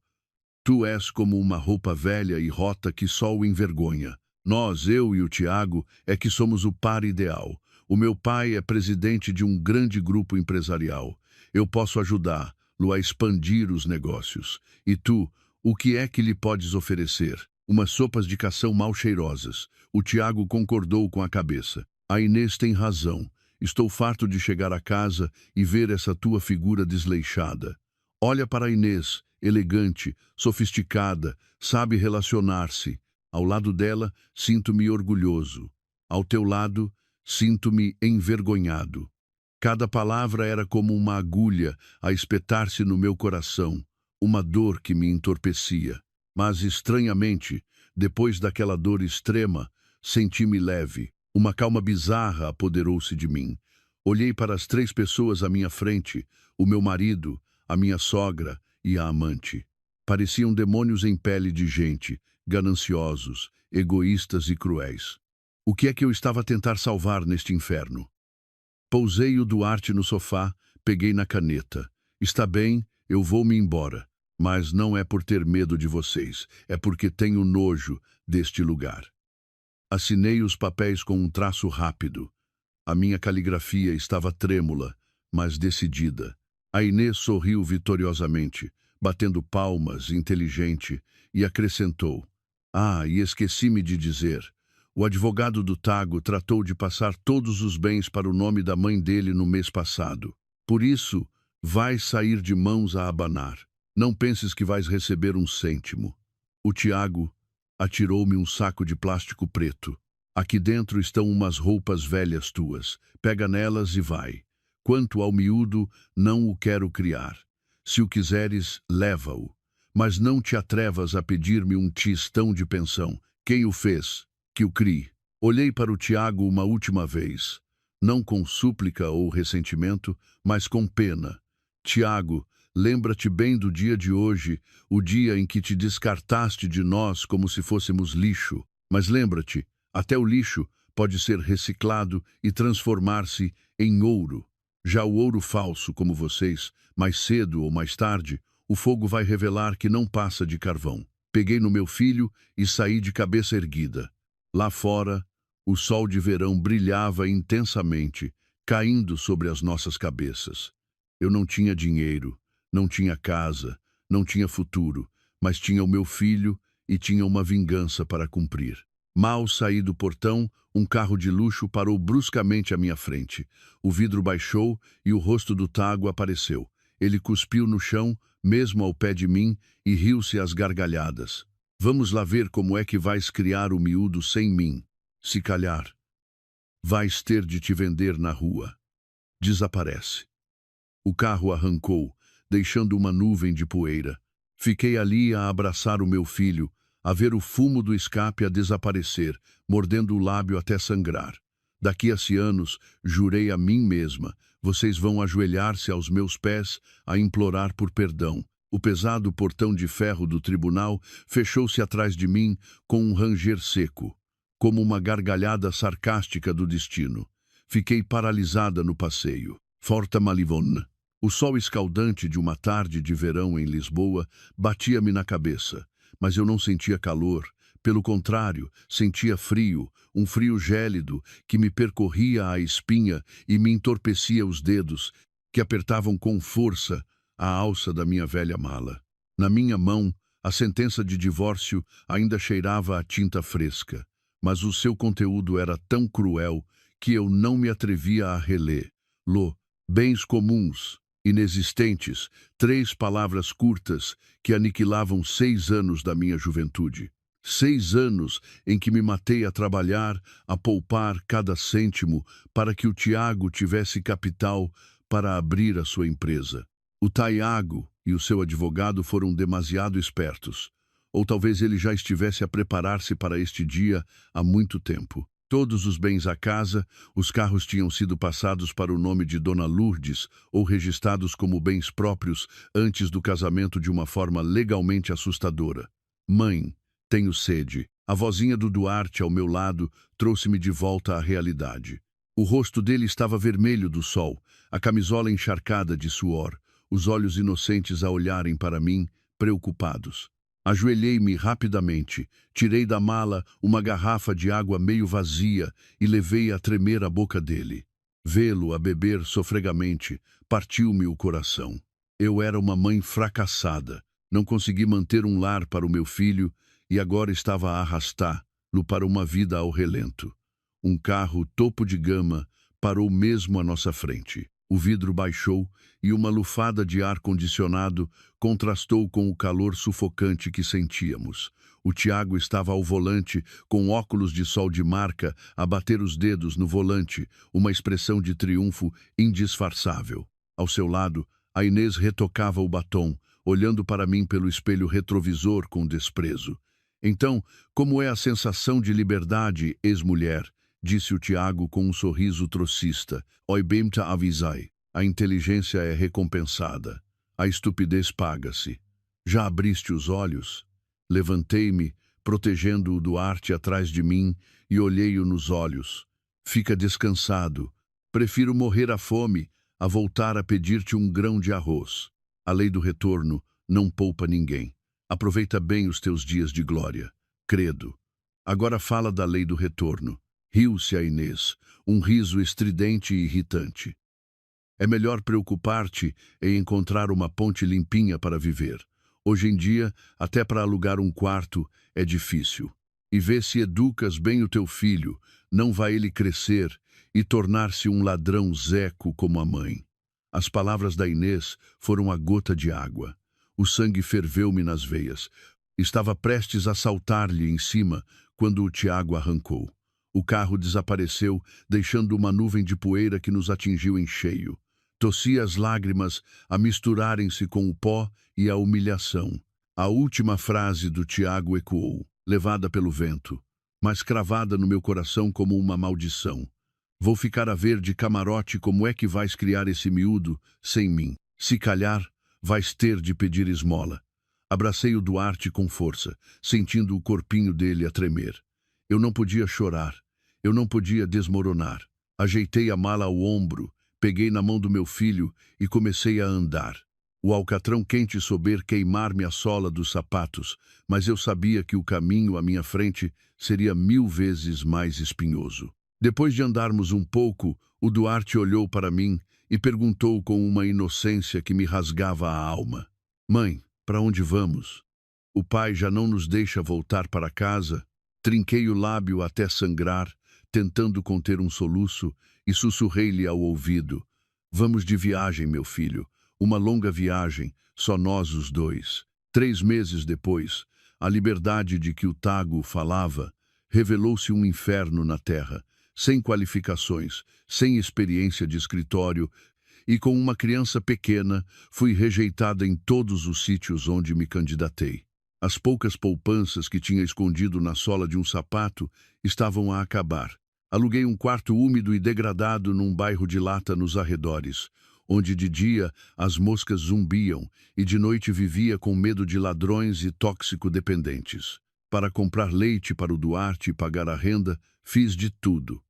tu és como uma roupa velha e rota que só o envergonha. Nós, eu e o Tiago, é que somos o par ideal. O meu pai é presidente de um grande grupo empresarial. Eu posso ajudá-lo a expandir os negócios. E tu, o que é que lhe podes oferecer? Umas sopas de cação mal cheirosas. O Tiago concordou com a cabeça. A Inês tem razão. Estou farto de chegar a casa e ver essa tua figura desleixada. Olha para a Inês, elegante, sofisticada, sabe relacionar-se. Ao lado dela, sinto-me orgulhoso. Ao teu lado, sinto-me envergonhado. Cada palavra era como uma agulha a espetar-se no meu coração, uma dor que me entorpecia. Mas, estranhamente, depois daquela dor extrema, senti-me leve. Uma calma bizarra apoderou-se de mim. Olhei para as 3 pessoas à minha frente, o meu marido, a minha sogra e a amante. Pareciam demônios em pele de gente, gananciosos, egoístas e cruéis. O que é que eu estava a tentar salvar neste inferno? Pousei o Duarte no sofá, peguei na caneta. Está bem, eu vou-me embora. Mas não é por ter medo de vocês, é porque tenho nojo deste lugar. Assinei os papéis com um traço rápido. A minha caligrafia estava trêmula, mas decidida. A Inês sorriu vitoriosamente, batendo palmas, inteligente, e acrescentou. E esqueci-me de dizer. O advogado do Tago tratou de passar todos os bens para o nome da mãe dele no mês passado. Por isso, vais sair de mãos a abanar. Não penses que vais receber um cêntimo. O Tiago atirou-me um saco de plástico preto. Aqui dentro estão umas roupas velhas tuas. Pega nelas e vai. Quanto ao miúdo, não o quero criar. Se o quiseres, leva-o. Mas não te atrevas a pedir-me um tistão de pensão. Quem o fez? Que o crie. Olhei para o Tiago uma última vez, não com súplica ou ressentimento, mas com pena. Tiago, lembra-te bem do dia de hoje, o dia em que te descartaste de nós como se fôssemos lixo. Mas lembra-te, até o lixo pode ser reciclado e transformar-se em ouro. Já o ouro falso, como vocês, mais cedo ou mais tarde, o fogo vai revelar que não passa de carvão. Peguei no meu filho e saí de cabeça erguida. Lá fora, o sol de verão brilhava intensamente, caindo sobre as nossas cabeças. Eu não tinha dinheiro, não tinha casa, não tinha futuro, mas tinha o meu filho e tinha uma vingança para cumprir. Mal saí do portão, um carro de luxo parou bruscamente à minha frente. O vidro baixou e o rosto do Tago apareceu. Ele cuspiu no chão, mesmo ao pé de mim, e riu-se às gargalhadas. Vamos lá ver como é que vais criar o miúdo sem mim. Se calhar, vais ter de te vender na rua. Desaparece. O carro arrancou, deixando uma nuvem de poeira. Fiquei ali a abraçar o meu filho, a ver o fumo do escape a desaparecer, mordendo o lábio até sangrar. Daqui a anos, jurei a mim mesma, vocês vão ajoelhar-se aos meus pés a implorar por perdão. O pesado portão de ferro do tribunal fechou-se atrás de mim com um ranger seco, como uma gargalhada sarcástica do destino. Fiquei paralisada no passeio. Forta Malivon. O sol escaldante de uma tarde de verão em Lisboa batia-me na cabeça, mas eu não sentia calor. Pelo contrário, sentia frio, um frio gélido que me percorria a espinha e me entorpecia os dedos, que apertavam com força a alça da minha velha mala. Na minha mão, a sentença de divórcio ainda cheirava a tinta fresca, mas o seu conteúdo era tão cruel que eu não me atrevia a reler. Bens comuns, inexistentes, 3 palavras curtas que aniquilavam 6 anos da minha juventude. 6 anos em que me matei a trabalhar, a poupar cada cêntimo para que o Tiago tivesse capital para abrir a sua empresa. O Tiago e o seu advogado foram demasiado espertos, ou talvez ele já estivesse a preparar-se para este dia há muito tempo. Todos os bens à casa, os carros tinham sido passados para o nome de Dona Lourdes ou registrados como bens próprios antes do casamento de uma forma legalmente assustadora. Mãe, tenho sede. A vozinha do Duarte ao meu lado trouxe-me de volta à realidade. O rosto dele estava vermelho do sol, a camisola encharcada de suor, os olhos inocentes a olharem para mim, preocupados. Ajoelhei-me rapidamente, tirei da mala uma garrafa de água meio vazia e levei a tremer a boca dele. Vê-lo a beber sofregamente partiu-me o coração. Eu era uma mãe fracassada, não consegui manter um lar para o meu filho e agora estava a arrastá-lo para uma vida ao relento. Um carro topo de gama parou mesmo à nossa frente. O vidro baixou e uma lufada de ar-condicionado contrastou com o calor sufocante que sentíamos. O Tiago estava ao volante, com óculos de sol de marca, a bater os dedos no volante, uma expressão de triunfo indisfarçável. Ao seu lado, a Inês retocava o batom, olhando para mim pelo espelho retrovisor com desprezo. Então, como é a sensação de liberdade, ex-mulher? Disse o Tiago com um sorriso trocista. Oi bem te avisai. A inteligência é recompensada. A estupidez paga-se. Já abriste os olhos? Levantei-me, protegendo o Duarte atrás de mim, e olhei-o nos olhos. Fica descansado. Prefiro morrer à fome a voltar a pedir-te um grão de arroz. A lei do retorno não poupa ninguém. Aproveita bem os teus dias de glória. Credo. Agora fala da lei do retorno. Riu-se a Inês, um riso estridente e irritante. É melhor preocupar-te em encontrar uma ponte limpinha para viver. Hoje em dia, até para alugar um quarto é difícil. E vê se educas bem o teu filho, não vai ele crescer e tornar-se um ladrão zeco como a mãe. As palavras da Inês foram a gota de água. O sangue ferveu-me nas veias. Estava prestes a saltar-lhe em cima quando o Tiago arrancou. O carro desapareceu, deixando uma nuvem de poeira que nos atingiu em cheio. Tossia as lágrimas a misturarem-se com o pó e a humilhação. A última frase do Tiago ecoou, levada pelo vento, mas cravada no meu coração como uma maldição. Vou ficar a ver de camarote como é que vais criar esse miúdo sem mim. Se calhar, vais ter de pedir esmola. Abracei o Duarte com força, sentindo o corpinho dele a tremer. Eu não podia chorar, eu não podia desmoronar. Ajeitei a mala ao ombro, peguei na mão do meu filho e comecei a andar. O alcatrão quente souber queimar-me a sola dos sapatos, mas eu sabia que o caminho à minha frente seria 1000 vezes mais espinhoso. Depois de andarmos um pouco, o Duarte olhou para mim e perguntou com uma inocência que me rasgava a alma: Mãe, para onde vamos? O pai já não nos deixa voltar para casa? Trinquei o lábio até sangrar, tentando conter um soluço, e sussurrei-lhe ao ouvido: Vamos de viagem, meu filho, uma longa viagem, só nós os dois. 3 meses depois, a liberdade de que o Tago falava revelou-se um inferno na terra, sem qualificações, sem experiência de escritório, e com uma criança pequena, fui rejeitada em todos os sítios onde me candidatei. As poucas poupanças que tinha escondido na sola de um sapato estavam a acabar. Aluguei um quarto úmido e degradado num bairro de lata nos arredores, onde de dia as moscas zumbiam e de noite vivia com medo de ladrões e tóxico-dependentes. Para comprar leite para o Duarte e pagar a renda, fiz de tudo.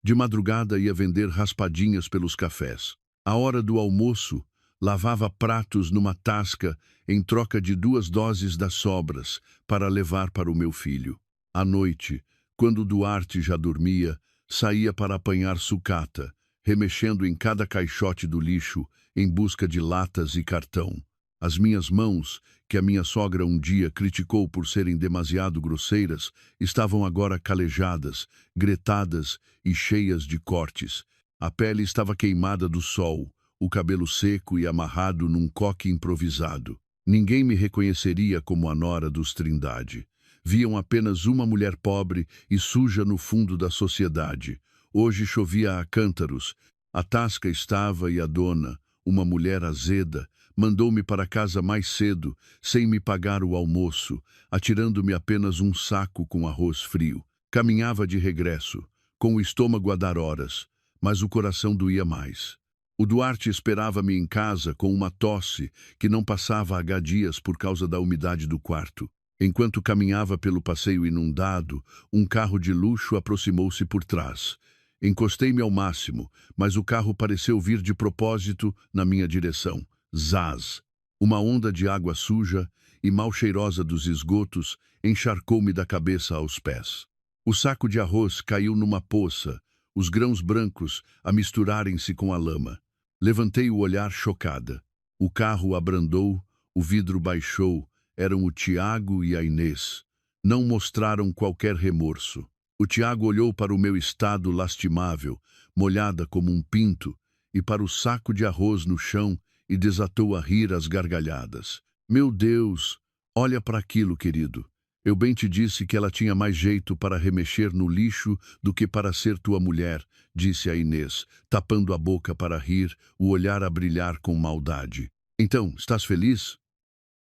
De madrugada ia vender raspadinhas pelos cafés. À hora do almoço, lavava pratos numa tasca em troca de 2 doses das sobras para levar para o meu filho. À noite, quando o Duarte já dormia, saía para apanhar sucata, remexendo em cada caixote do lixo em busca de latas e cartão. As minhas mãos, que a minha sogra um dia criticou por serem demasiado grosseiras, estavam agora calejadas, gretadas e cheias de cortes. A pele estava queimada do sol, o cabelo seco e amarrado num coque improvisado. Ninguém me reconheceria como a nora dos Trindade. Viam apenas uma mulher pobre e suja no fundo da sociedade. Hoje chovia a cântaros. A tasca estava e a dona, uma mulher azeda, mandou-me para casa mais cedo, sem me pagar o almoço, atirando-me apenas um saco com arroz frio. Caminhava de regresso, com o estômago a dar horas, mas o coração doía mais. O Duarte esperava-me em casa com uma tosse que não passava H dias por causa da umidade do quarto. Enquanto caminhava pelo passeio inundado, um carro de luxo aproximou-se por trás. Encostei-me ao máximo, mas o carro pareceu vir de propósito na minha direção. Zaz! Uma onda de água suja e mal cheirosa dos esgotos encharcou-me da cabeça aos pés. O saco de arroz caiu numa poça, os grãos brancos a misturarem-se com a lama. Levantei o olhar chocada. O carro abrandou, o vidro baixou, eram o Tiago e a Inês. Não mostraram qualquer remorso. O Tiago olhou para o meu estado lastimável, molhada como um pinto, e para o saco de arroz no chão e desatou a rir às gargalhadas. Meu Deus, olha para aquilo, querido. Eu bem te disse que ela tinha mais jeito para remexer no lixo do que para ser tua mulher, disse a Inês, tapando a boca para rir, o olhar a brilhar com maldade. Então, estás feliz?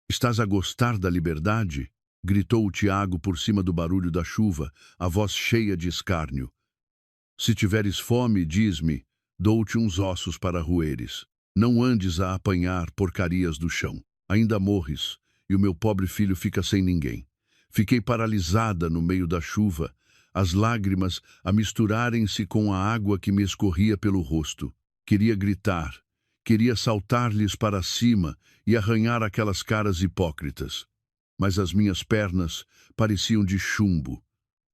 Estás a gostar da liberdade? Gritou o Tiago por cima do barulho da chuva, a voz cheia de escárnio. Se tiveres fome, diz-me, dou-te uns ossos para roeres. Não andes a apanhar porcarias do chão. Ainda morres, e o meu pobre filho fica sem ninguém. Fiquei paralisada no meio da chuva, as lágrimas a misturarem-se com a água que me escorria pelo rosto. Queria gritar, queria saltar-lhes para cima e arranhar aquelas caras hipócritas. Mas as minhas pernas pareciam de chumbo.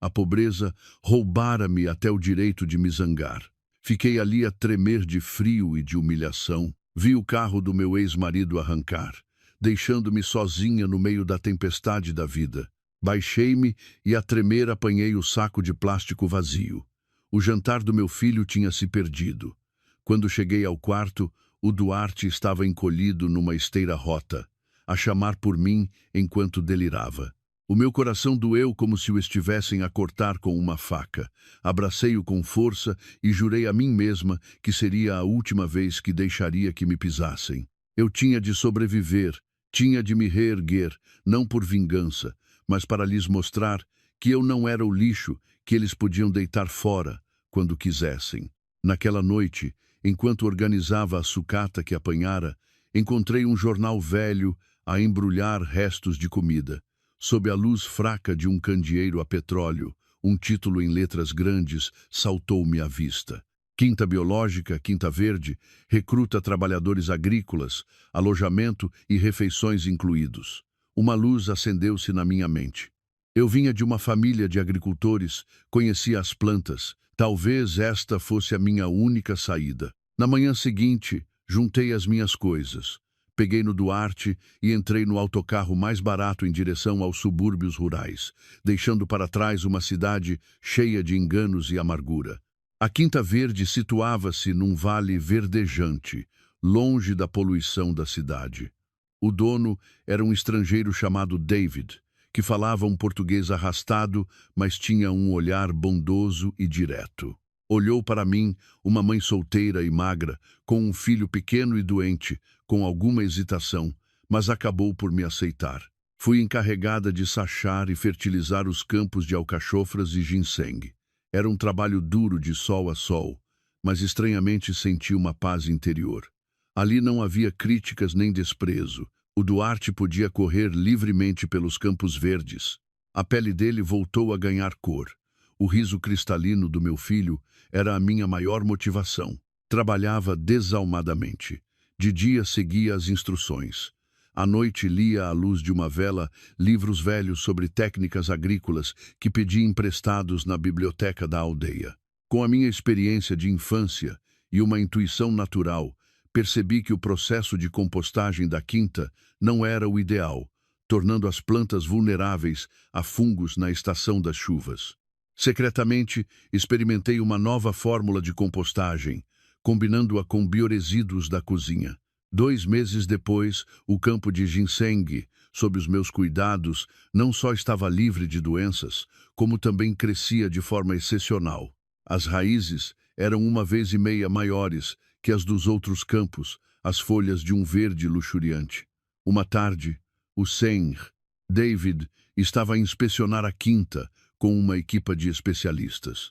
A pobreza roubara-me até o direito de me zangar. Fiquei ali a tremer de frio e de humilhação. Vi o carro do meu ex-marido arrancar, deixando-me sozinha no meio da tempestade da vida. Baixei-me e a tremer apanhei o saco de plástico vazio. O jantar do meu filho tinha se perdido. Quando cheguei ao quarto, o Duarte estava encolhido numa esteira rota, a chamar por mim enquanto delirava. O meu coração doeu como se o estivessem a cortar com uma faca. Abracei-o com força e jurei a mim mesma que seria a última vez que deixaria que me pisassem. Eu tinha de sobreviver, tinha de me reerguer, não por vingança, mas para lhes mostrar que eu não era o lixo que eles podiam deitar fora quando quisessem. Naquela noite, enquanto organizava a sucata que apanhara, encontrei um jornal velho a embrulhar restos de comida. Sob a luz fraca de um candeeiro a petróleo, um título em letras grandes saltou-me à vista. Quinta Biológica, Quinta Verde, recruta trabalhadores agrícolas, alojamento e refeições incluídos. Uma luz acendeu-se na minha mente. Eu vinha de uma família de agricultores, conhecia as plantas. Talvez esta fosse a minha única saída. Na manhã seguinte, juntei as minhas coisas. Peguei no Duarte e entrei no autocarro mais barato em direção aos subúrbios rurais, deixando para trás uma cidade cheia de enganos e amargura. A Quinta Verde situava-se num vale verdejante, longe da poluição da cidade. O dono era um estrangeiro chamado David, que falava um português arrastado, mas tinha um olhar bondoso e direto. Olhou para mim, uma mãe solteira e magra, com um filho pequeno e doente, com alguma hesitação, mas acabou por me aceitar. Fui encarregada de sachar e fertilizar os campos de alcachofras e ginseng. Era um trabalho duro de sol a sol, mas estranhamente senti uma paz interior. Ali não havia críticas nem desprezo. O Duarte podia correr livremente pelos campos verdes. A pele dele voltou a ganhar cor. O riso cristalino do meu filho era a minha maior motivação. Trabalhava desalmadamente. De dia seguia as instruções. À noite lia à luz de uma vela livros velhos sobre técnicas agrícolas que pedi emprestados na biblioteca da aldeia. Com a minha experiência de infância e uma intuição natural, percebi que o processo de compostagem da quinta não era o ideal, tornando as plantas vulneráveis a fungos na estação das chuvas. Secretamente, experimentei uma nova fórmula de compostagem, combinando-a com bioresíduos da cozinha. 2 meses depois, o campo de ginseng, sob os meus cuidados, não só estava livre de doenças, como também crescia de forma excepcional. As raízes eram 1,5 vezes maiores que as dos outros campos, as folhas de um verde luxuriante. Uma tarde, o Senhor David estava a inspecionar a quinta com uma equipa de especialistas.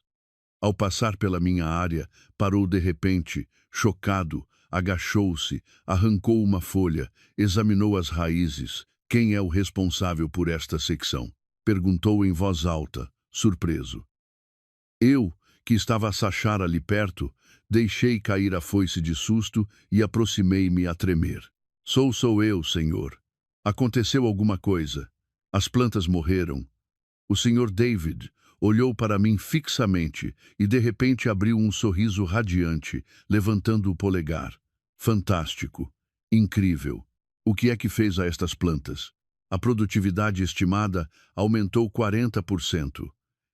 Ao passar pela minha área, parou de repente, chocado, agachou-se, arrancou uma folha, examinou as raízes. Quem é o responsável por esta secção? Perguntou em voz alta, surpreso. Eu, que estava a sachar ali perto, deixei cair a foice de susto e aproximei-me a tremer. Sou eu, senhor. Aconteceu alguma coisa. As plantas morreram. O senhor David olhou para mim fixamente e de repente abriu um sorriso radiante, levantando o polegar. Fantástico. Incrível. O que é que fez a estas plantas? A produtividade estimada aumentou 40%.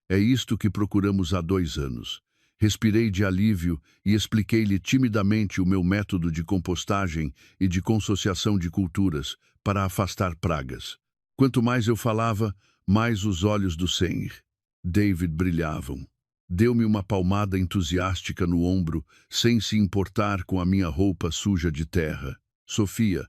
É isto que procuramos há 2 anos. Respirei de alívio e expliquei-lhe timidamente o meu método de compostagem e de consociação de culturas para afastar pragas. Quanto mais eu falava, mais os olhos do Senhor David brilhavam. Deu-me uma palmada entusiástica no ombro, sem se importar com a minha roupa suja de terra. Sofia,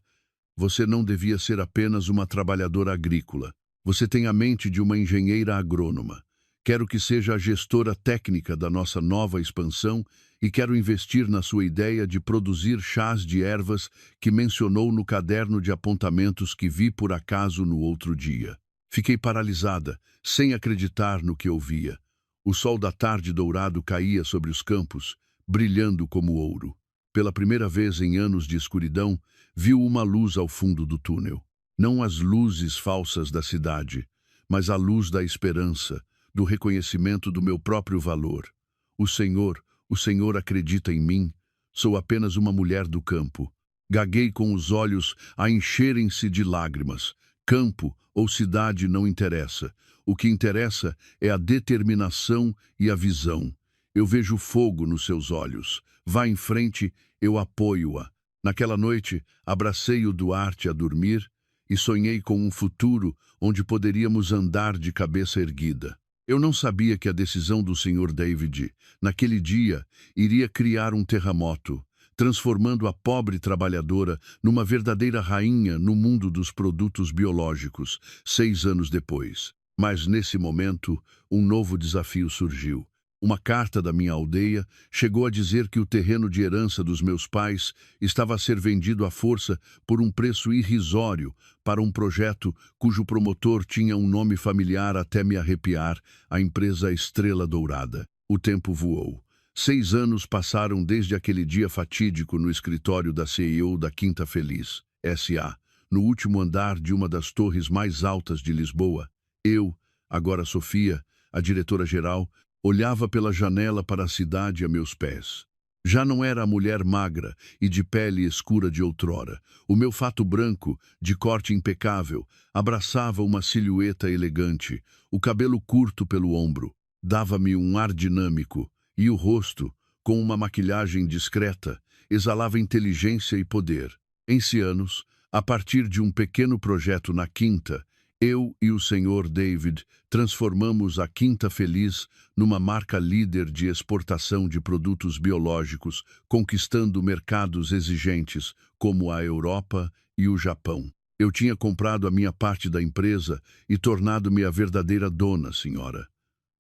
você não devia ser apenas uma trabalhadora agrícola. Você tem a mente de uma engenheira agrônoma. Quero que seja a gestora técnica da nossa nova expansão e quero investir na sua ideia de produzir chás de ervas que mencionou no caderno de apontamentos que vi por acaso no outro dia. Fiquei paralisada, sem acreditar no que ouvia. O sol da tarde dourado caía sobre os campos, brilhando como ouro. Pela primeira vez em anos de escuridão, viu uma luz ao fundo do túnel. Não as luzes falsas da cidade, mas a luz da esperança, do reconhecimento do meu próprio valor. O Senhor acredita em mim. Sou apenas uma mulher do campo. Gaguei com os olhos a encherem-se de lágrimas. Campo ou cidade não interessa. O que interessa é a determinação e a visão. Eu vejo fogo nos seus olhos. Vá em frente, eu apoio-a. Naquela noite, abracei o Duarte a dormir e sonhei com um futuro onde poderíamos andar de cabeça erguida. Eu não sabia que a decisão do Sr. David, naquele dia, iria criar um terremoto, transformando a pobre trabalhadora numa verdadeira rainha no mundo dos produtos biológicos, 6 anos depois. Mas, nesse momento, um novo desafio surgiu. Uma carta da minha aldeia chegou a dizer que o terreno de herança dos meus pais estava a ser vendido à força por um preço irrisório para um projeto cujo promotor tinha um nome familiar até me arrepiar, a empresa Estrela Dourada. O tempo voou. 6 anos passaram desde aquele dia fatídico no escritório da CEO da Quinta Feliz, S.A., no último andar de uma das torres mais altas de Lisboa. Eu, agora Sofia, a diretora-geral, olhava pela janela para a cidade a meus pés. Já não era a mulher magra e de pele escura de outrora. O meu fato branco, de corte impecável, abraçava uma silhueta elegante, o cabelo curto pelo ombro, dava-me um ar dinâmico, e o rosto, com uma maquilhagem discreta, exalava inteligência e poder. Em anos, a partir de um pequeno projeto na Quinta, eu e o Sr. David transformamos a Quinta Feliz numa marca líder de exportação de produtos biológicos, conquistando mercados exigentes como a Europa e o Japão. Eu tinha comprado a minha parte da empresa e tornado-me a verdadeira dona, senhora.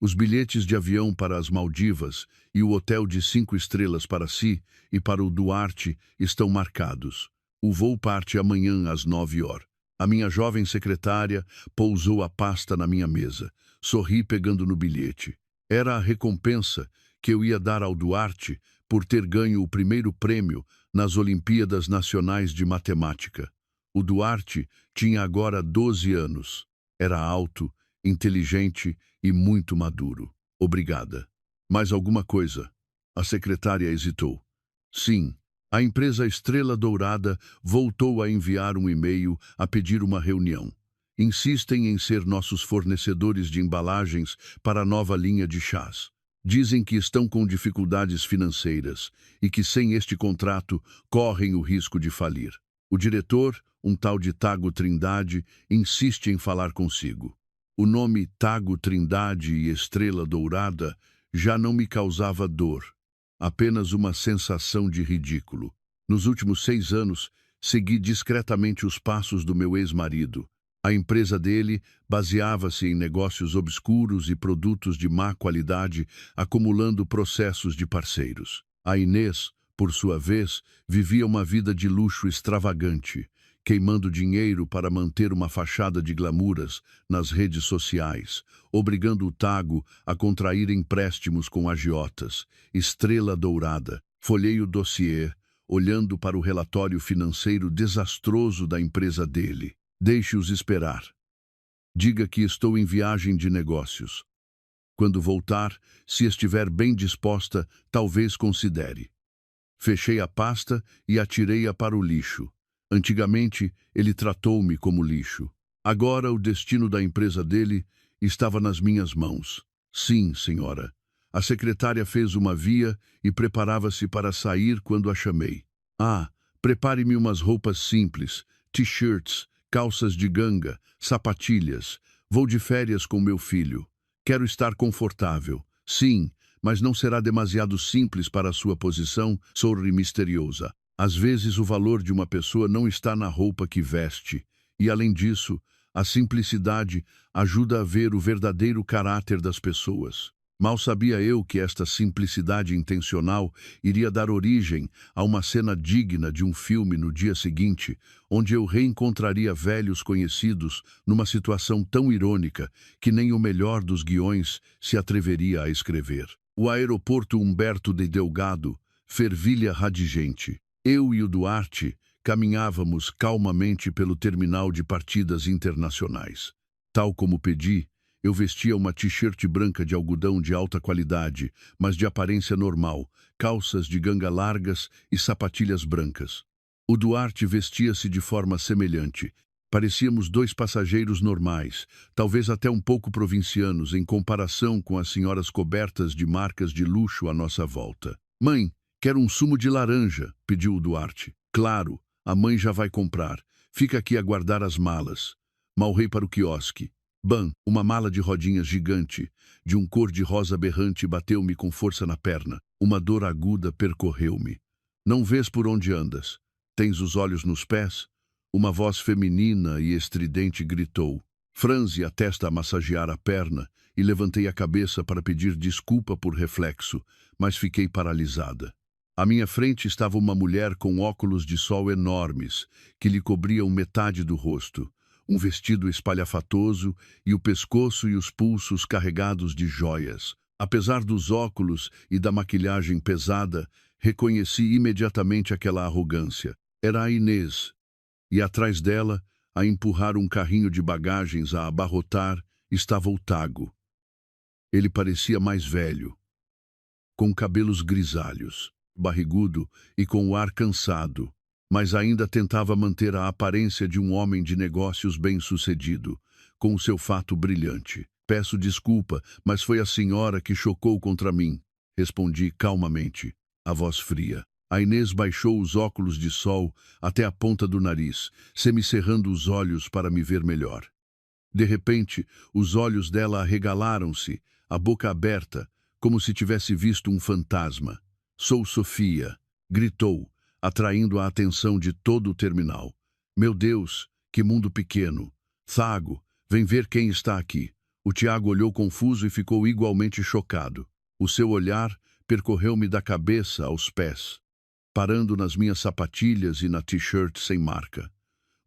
Os bilhetes de avião para as Maldivas e o hotel de 5 estrelas para si e para o Duarte estão marcados. O voo parte amanhã às 9 horas. A minha jovem secretária pousou a pasta na minha mesa. Sorri pegando no bilhete. Era a recompensa que eu ia dar ao Duarte por ter ganho o primeiro prêmio nas Olimpíadas Nacionais de Matemática. O Duarte tinha agora 12 anos. Era alto, inteligente e muito maduro. Obrigada. Mais alguma coisa? A secretária hesitou. Sim. A empresa Estrela Dourada voltou a enviar um e-mail a pedir uma reunião. Insistem em ser nossos fornecedores de embalagens para a nova linha de chás. Dizem que estão com dificuldades financeiras e que sem este contrato correm o risco de falir. O diretor, um tal de Tago Trindade, insiste em falar consigo. O nome Tago Trindade e Estrela Dourada já não me causava dor. Apenas uma sensação de ridículo. Nos últimos 6 anos, segui discretamente os passos do meu ex-marido. A empresa dele baseava-se em negócios obscuros e produtos de má qualidade, acumulando processos de parceiros. A Inês, por sua vez, vivia uma vida de luxo extravagante, queimando dinheiro para manter uma fachada de glamuras nas redes sociais, obrigando o Tago a contrair empréstimos com agiotas. Estrela Dourada. Folhei o dossiê, olhando para o relatório financeiro desastroso da empresa dele. Deixe-os esperar. Diga que estou em viagem de negócios. Quando voltar, se estiver bem disposta, talvez considere. Fechei a pasta e atirei-a para o lixo. Antigamente, ele tratou-me como lixo. Agora, o destino da empresa dele estava nas minhas mãos. Sim, senhora. A secretária fez uma via e preparava-se para sair quando a chamei. Ah, prepare-me umas roupas simples, t-shirts, calças de ganga, sapatilhas. Vou de férias com meu filho. Quero estar confortável. Sim, mas não será demasiado simples para a sua posição, sorri misteriosa. Às vezes o valor de uma pessoa não está na roupa que veste. E, além disso, a simplicidade ajuda a ver o verdadeiro caráter das pessoas. Mal sabia eu que esta simplicidade intencional iria dar origem a uma cena digna de um filme no dia seguinte, onde eu reencontraria velhos conhecidos numa situação tão irônica que nem o melhor dos guiões se atreveria a escrever. O aeroporto Humberto de Delgado fervilha radigente. Eu e o Duarte caminhávamos calmamente pelo terminal de partidas internacionais. Tal como pedi, eu vestia uma t-shirt branca de algodão de alta qualidade, mas de aparência normal, calças de ganga largas e sapatilhas brancas. O Duarte vestia-se de forma semelhante. Parecíamos 2 passageiros normais, talvez até um pouco provincianos em comparação com as senhoras cobertas de marcas de luxo à nossa volta. "Mãe, quero um sumo de laranja", pediu o Duarte. "Claro, a mãe já vai comprar. Fica aqui a guardar as malas. Malrei para o quiosque. Bam! Uma mala de rodinhas gigante, de um cor-de-rosa berrante, bateu-me com força na perna. Uma dor aguda percorreu-me. Não vês por onde andas? Tens os olhos nos pés? Uma voz feminina e estridente gritou. Franzi a testa a massagear a perna e levantei a cabeça para pedir desculpa por reflexo, mas fiquei paralisada. À minha frente estava uma mulher com óculos de sol enormes, que lhe cobriam metade do rosto, um vestido espalhafatoso e o pescoço e os pulsos carregados de joias. Apesar dos óculos e da maquilhagem pesada, reconheci imediatamente aquela arrogância. Era a Inês, e atrás dela, a empurrar um carrinho de bagagens a abarrotar, estava o Tago. Ele parecia mais velho, com cabelos grisalhos, barrigudo e com o ar cansado, mas ainda tentava manter a aparência de um homem de negócios bem-sucedido, com o seu fato brilhante. Peço desculpa, mas foi a senhora que chocou contra mim, respondi calmamente, a voz fria. A Inês baixou os óculos de sol até a ponta do nariz, semicerrando os olhos para me ver melhor. De repente, os olhos dela arregalaram-se, a boca aberta, como se tivesse visto um fantasma. Sou Sofia, gritou, atraindo a atenção de todo o terminal. Meu Deus, que mundo pequeno. Tago, vem ver quem está aqui. O Tiago olhou confuso e ficou igualmente chocado. O seu olhar percorreu-me da cabeça aos pés, parando nas minhas sapatilhas e na t-shirt sem marca.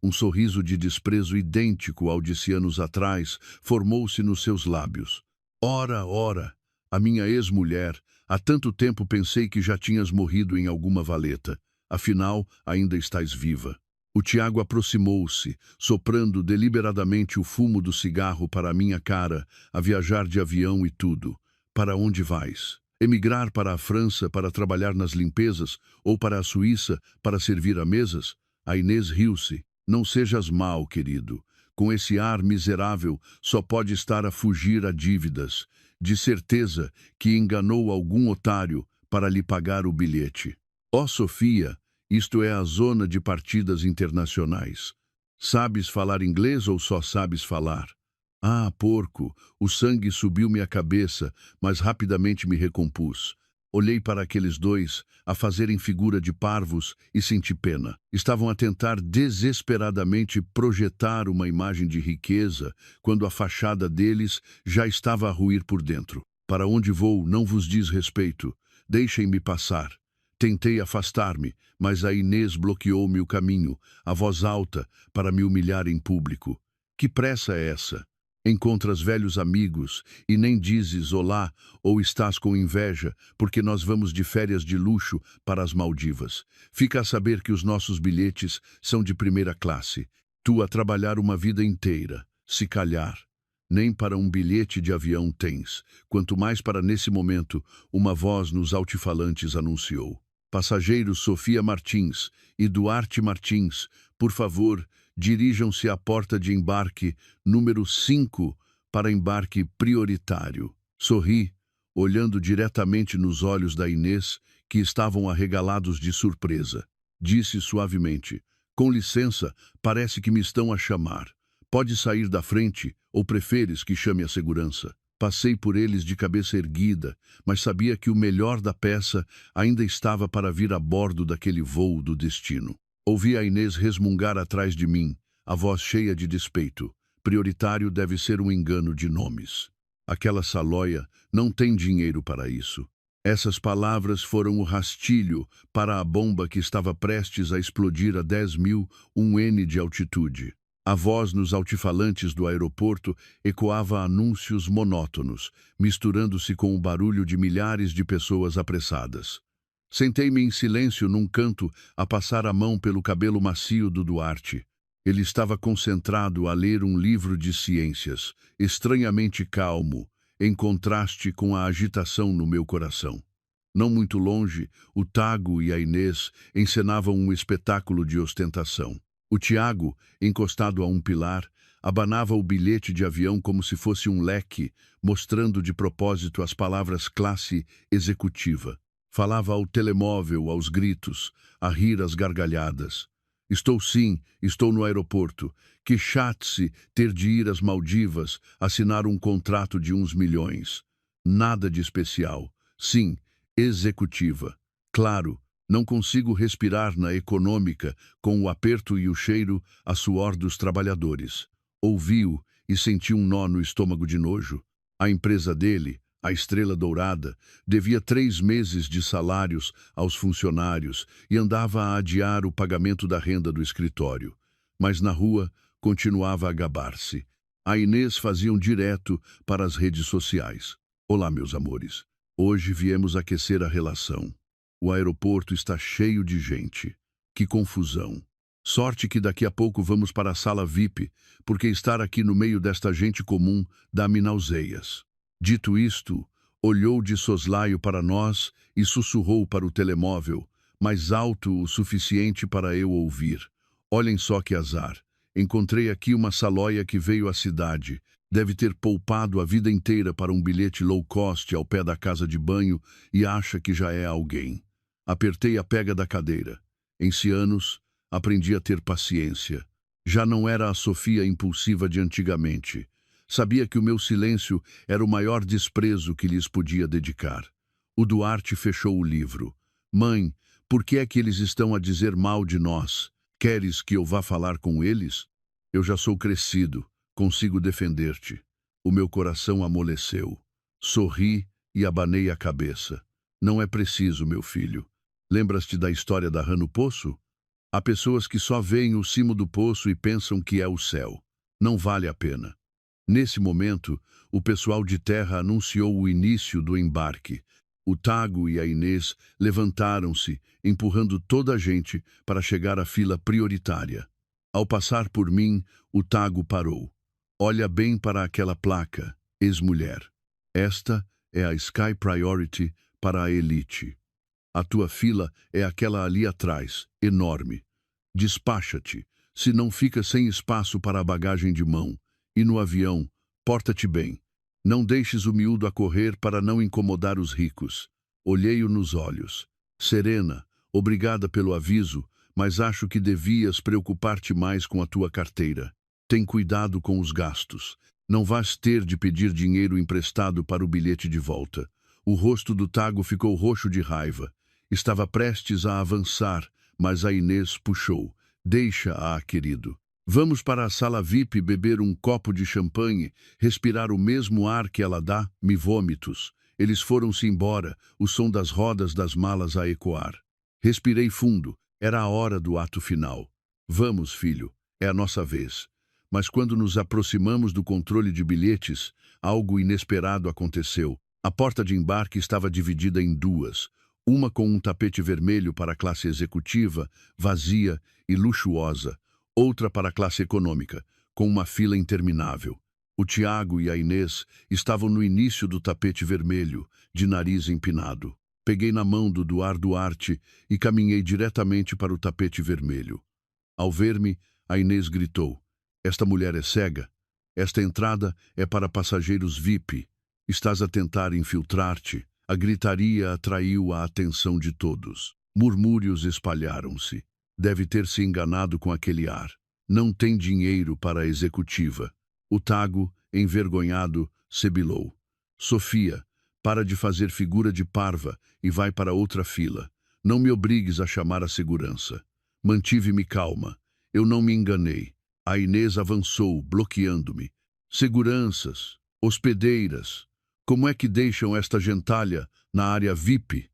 Um sorriso de desprezo idêntico ao de anos atrás formou-se nos seus lábios. Ora, ora, a minha ex-mulher, há tanto tempo pensei que já tinhas morrido em alguma valeta. Afinal, ainda estás viva. O Tiago aproximou-se, soprando deliberadamente o fumo do cigarro para a minha cara, a viajar de avião e tudo. Para onde vais? Emigrar para a França para trabalhar nas limpezas ou para a Suíça para servir a mesas? A Inês riu-se. Não sejas mal, querido. Com esse ar miserável, só pode estar a fugir a dívidas. De certeza que enganou algum otário para lhe pagar o bilhete. Ó Sofia, isto é a zona de partidas internacionais. Sabes falar inglês ou só sabes falar? Ah, porco, o sangue subiu-me à cabeça, mas rapidamente me recompus. Olhei para aqueles dois, a fazerem figura de parvos, e senti pena. Estavam a tentar desesperadamente projetar uma imagem de riqueza, quando a fachada deles já estava a ruir por dentro. Para onde vou não vos diz respeito. Deixem-me passar. Tentei afastar-me, mas a Inês bloqueou-me o caminho, a voz alta, para me humilhar em público. Que pressa é essa? Encontras velhos amigos e nem dizes olá ou estás com inveja porque nós vamos de férias de luxo para as Maldivas. Fica a saber que os nossos bilhetes são de primeira classe. Tu a trabalhar uma vida inteira, se calhar. Nem para um bilhete de avião tens, quanto mais para nesse momento, uma voz nos altifalantes anunciou. Passageiros Sofia Martins e Duarte Martins, por favor, dirijam-se à porta de embarque número 5 para embarque prioritário. Sorri, olhando diretamente nos olhos da Inês, que estavam arregalados de surpresa. Disse suavemente, com licença, parece que me estão a chamar. Pode sair da frente ou preferes que chame a segurança? Passei por eles de cabeça erguida, mas sabia que o melhor da peça ainda estava para vir a bordo daquele voo do destino. Ouvi a Inês resmungar atrás de mim, a voz cheia de despeito. Prioritário deve ser um engano de nomes. Aquela saloia não tem dinheiro para isso. Essas palavras foram o rastilho para a bomba que estava prestes a explodir a 10.001 N de altitude. A voz nos altifalantes do aeroporto ecoava anúncios monótonos, misturando-se com o barulho de milhares de pessoas apressadas. Sentei-me em silêncio num canto a passar a mão pelo cabelo macio do Duarte. Ele estava concentrado a ler um livro de ciências, estranhamente calmo, em contraste com a agitação no meu coração. Não muito longe, o Tago e a Inês encenavam um espetáculo de ostentação. O Tiago, encostado a um pilar, abanava o bilhete de avião como se fosse um leque, mostrando de propósito as palavras classe executiva. Falava ao telemóvel, aos gritos, a rir às gargalhadas. Estou sim, estou no aeroporto. Que chate-se ter de ir às Maldivas, assinar um contrato de uns milhões. Nada de especial. Sim, executiva. Claro, não consigo respirar na econômica com o aperto e o cheiro a suor dos trabalhadores. Ouvi-o e senti um nó no estômago de nojo. A empresa dele, a Estrela Dourada, devia 3 meses de salários aos funcionários e andava a adiar o pagamento da renda do escritório. Mas na rua continuava a gabar-se. A Inês fazia um direto para as redes sociais. Olá, meus amores. Hoje viemos aquecer a relação. O aeroporto está cheio de gente. Que confusão. Sorte que daqui a pouco vamos para a sala VIP, porque estar aqui no meio desta gente comum dá-me náuseas. Dito isto, olhou de soslaio para nós e sussurrou para o telemóvel, mais alto o suficiente para eu ouvir. Olhem só que azar. Encontrei aqui uma salóia que veio à cidade. Deve ter poupado a vida inteira para um bilhete low cost ao pé da casa de banho e acha que já é alguém. Apertei a pega da cadeira. Em Cianos, aprendi a ter paciência. Já não era a Sofia impulsiva de antigamente. Sabia que o meu silêncio era o maior desprezo que lhes podia dedicar. O Duarte fechou o livro. Mãe, por que é que eles estão a dizer mal de nós? Queres que eu vá falar com eles? Eu já sou crescido, consigo defender-te. O meu coração amoleceu. Sorri e abanei a cabeça. Não é preciso, meu filho. Lembras-te da história da rã no poço? Há pessoas que só veem o cimo do poço e pensam que é o céu. Não vale a pena. Nesse momento, o pessoal de terra anunciou o início do embarque. O Tago e a Inês levantaram-se, empurrando toda a gente para chegar à fila prioritária. Ao passar por mim, o Tago parou. Olha bem para aquela placa, ex-mulher. Esta é a Sky Priority para a elite. A tua fila é aquela ali atrás, enorme. Despacha-te, senão fica sem espaço para a bagagem de mão. E no avião, porta-te bem. Não deixes o miúdo a correr para não incomodar os ricos. Olhei-o nos olhos. Serena, obrigada pelo aviso, mas acho que devias preocupar-te mais com a tua carteira. Tem cuidado com os gastos. Não vais ter de pedir dinheiro emprestado para o bilhete de volta. O rosto do Tago ficou roxo de raiva. Estava prestes a avançar, mas a Inês puxou. Deixa-a, querido. Vamos para a sala VIP beber um copo de champanhe, respirar o mesmo ar que ela dá, me vômitos. Eles foram-se embora, o som das rodas das malas a ecoar. Respirei fundo, era a hora do ato final. Vamos, filho, é a nossa vez. Mas quando nos aproximamos do controle de bilhetes, algo inesperado aconteceu. A porta de embarque estava dividida em duas, uma com um tapete vermelho para a classe executiva, vazia e luxuosa, outra para a classe econômica, com uma fila interminável. O Tiago e a Inês estavam no início do tapete vermelho, de nariz empinado. Peguei na mão do Duarte e caminhei diretamente para o tapete vermelho. Ao ver-me, a Inês gritou: "Esta mulher é cega? Esta entrada é para passageiros VIP. Estás a tentar infiltrar-te?" A gritaria atraiu a atenção de todos. Murmúrios espalharam-se. Deve ter se enganado com aquele ar. Não tem dinheiro para a executiva. O Tago, envergonhado, sibilou: "Sofia, para de fazer figura de parva e vai para outra fila. Não me obrigues a chamar a segurança." Mantive-me calma. Eu não me enganei. A Inês avançou, bloqueando-me. "Seguranças, hospedeiras, como é que deixam esta gentalha na área VIP?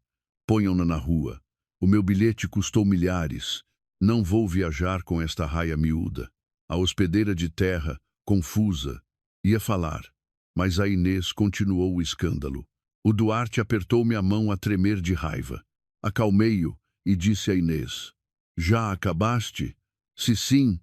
Ponham-na na rua. O meu bilhete custou milhares. Não vou viajar com esta raia miúda." A hospedeira de terra, confusa, ia falar, mas a Inês continuou o escândalo. O Duarte apertou-me a mão a tremer de raiva. Acalmei-o e disse a Inês: "Já acabaste? Se sim,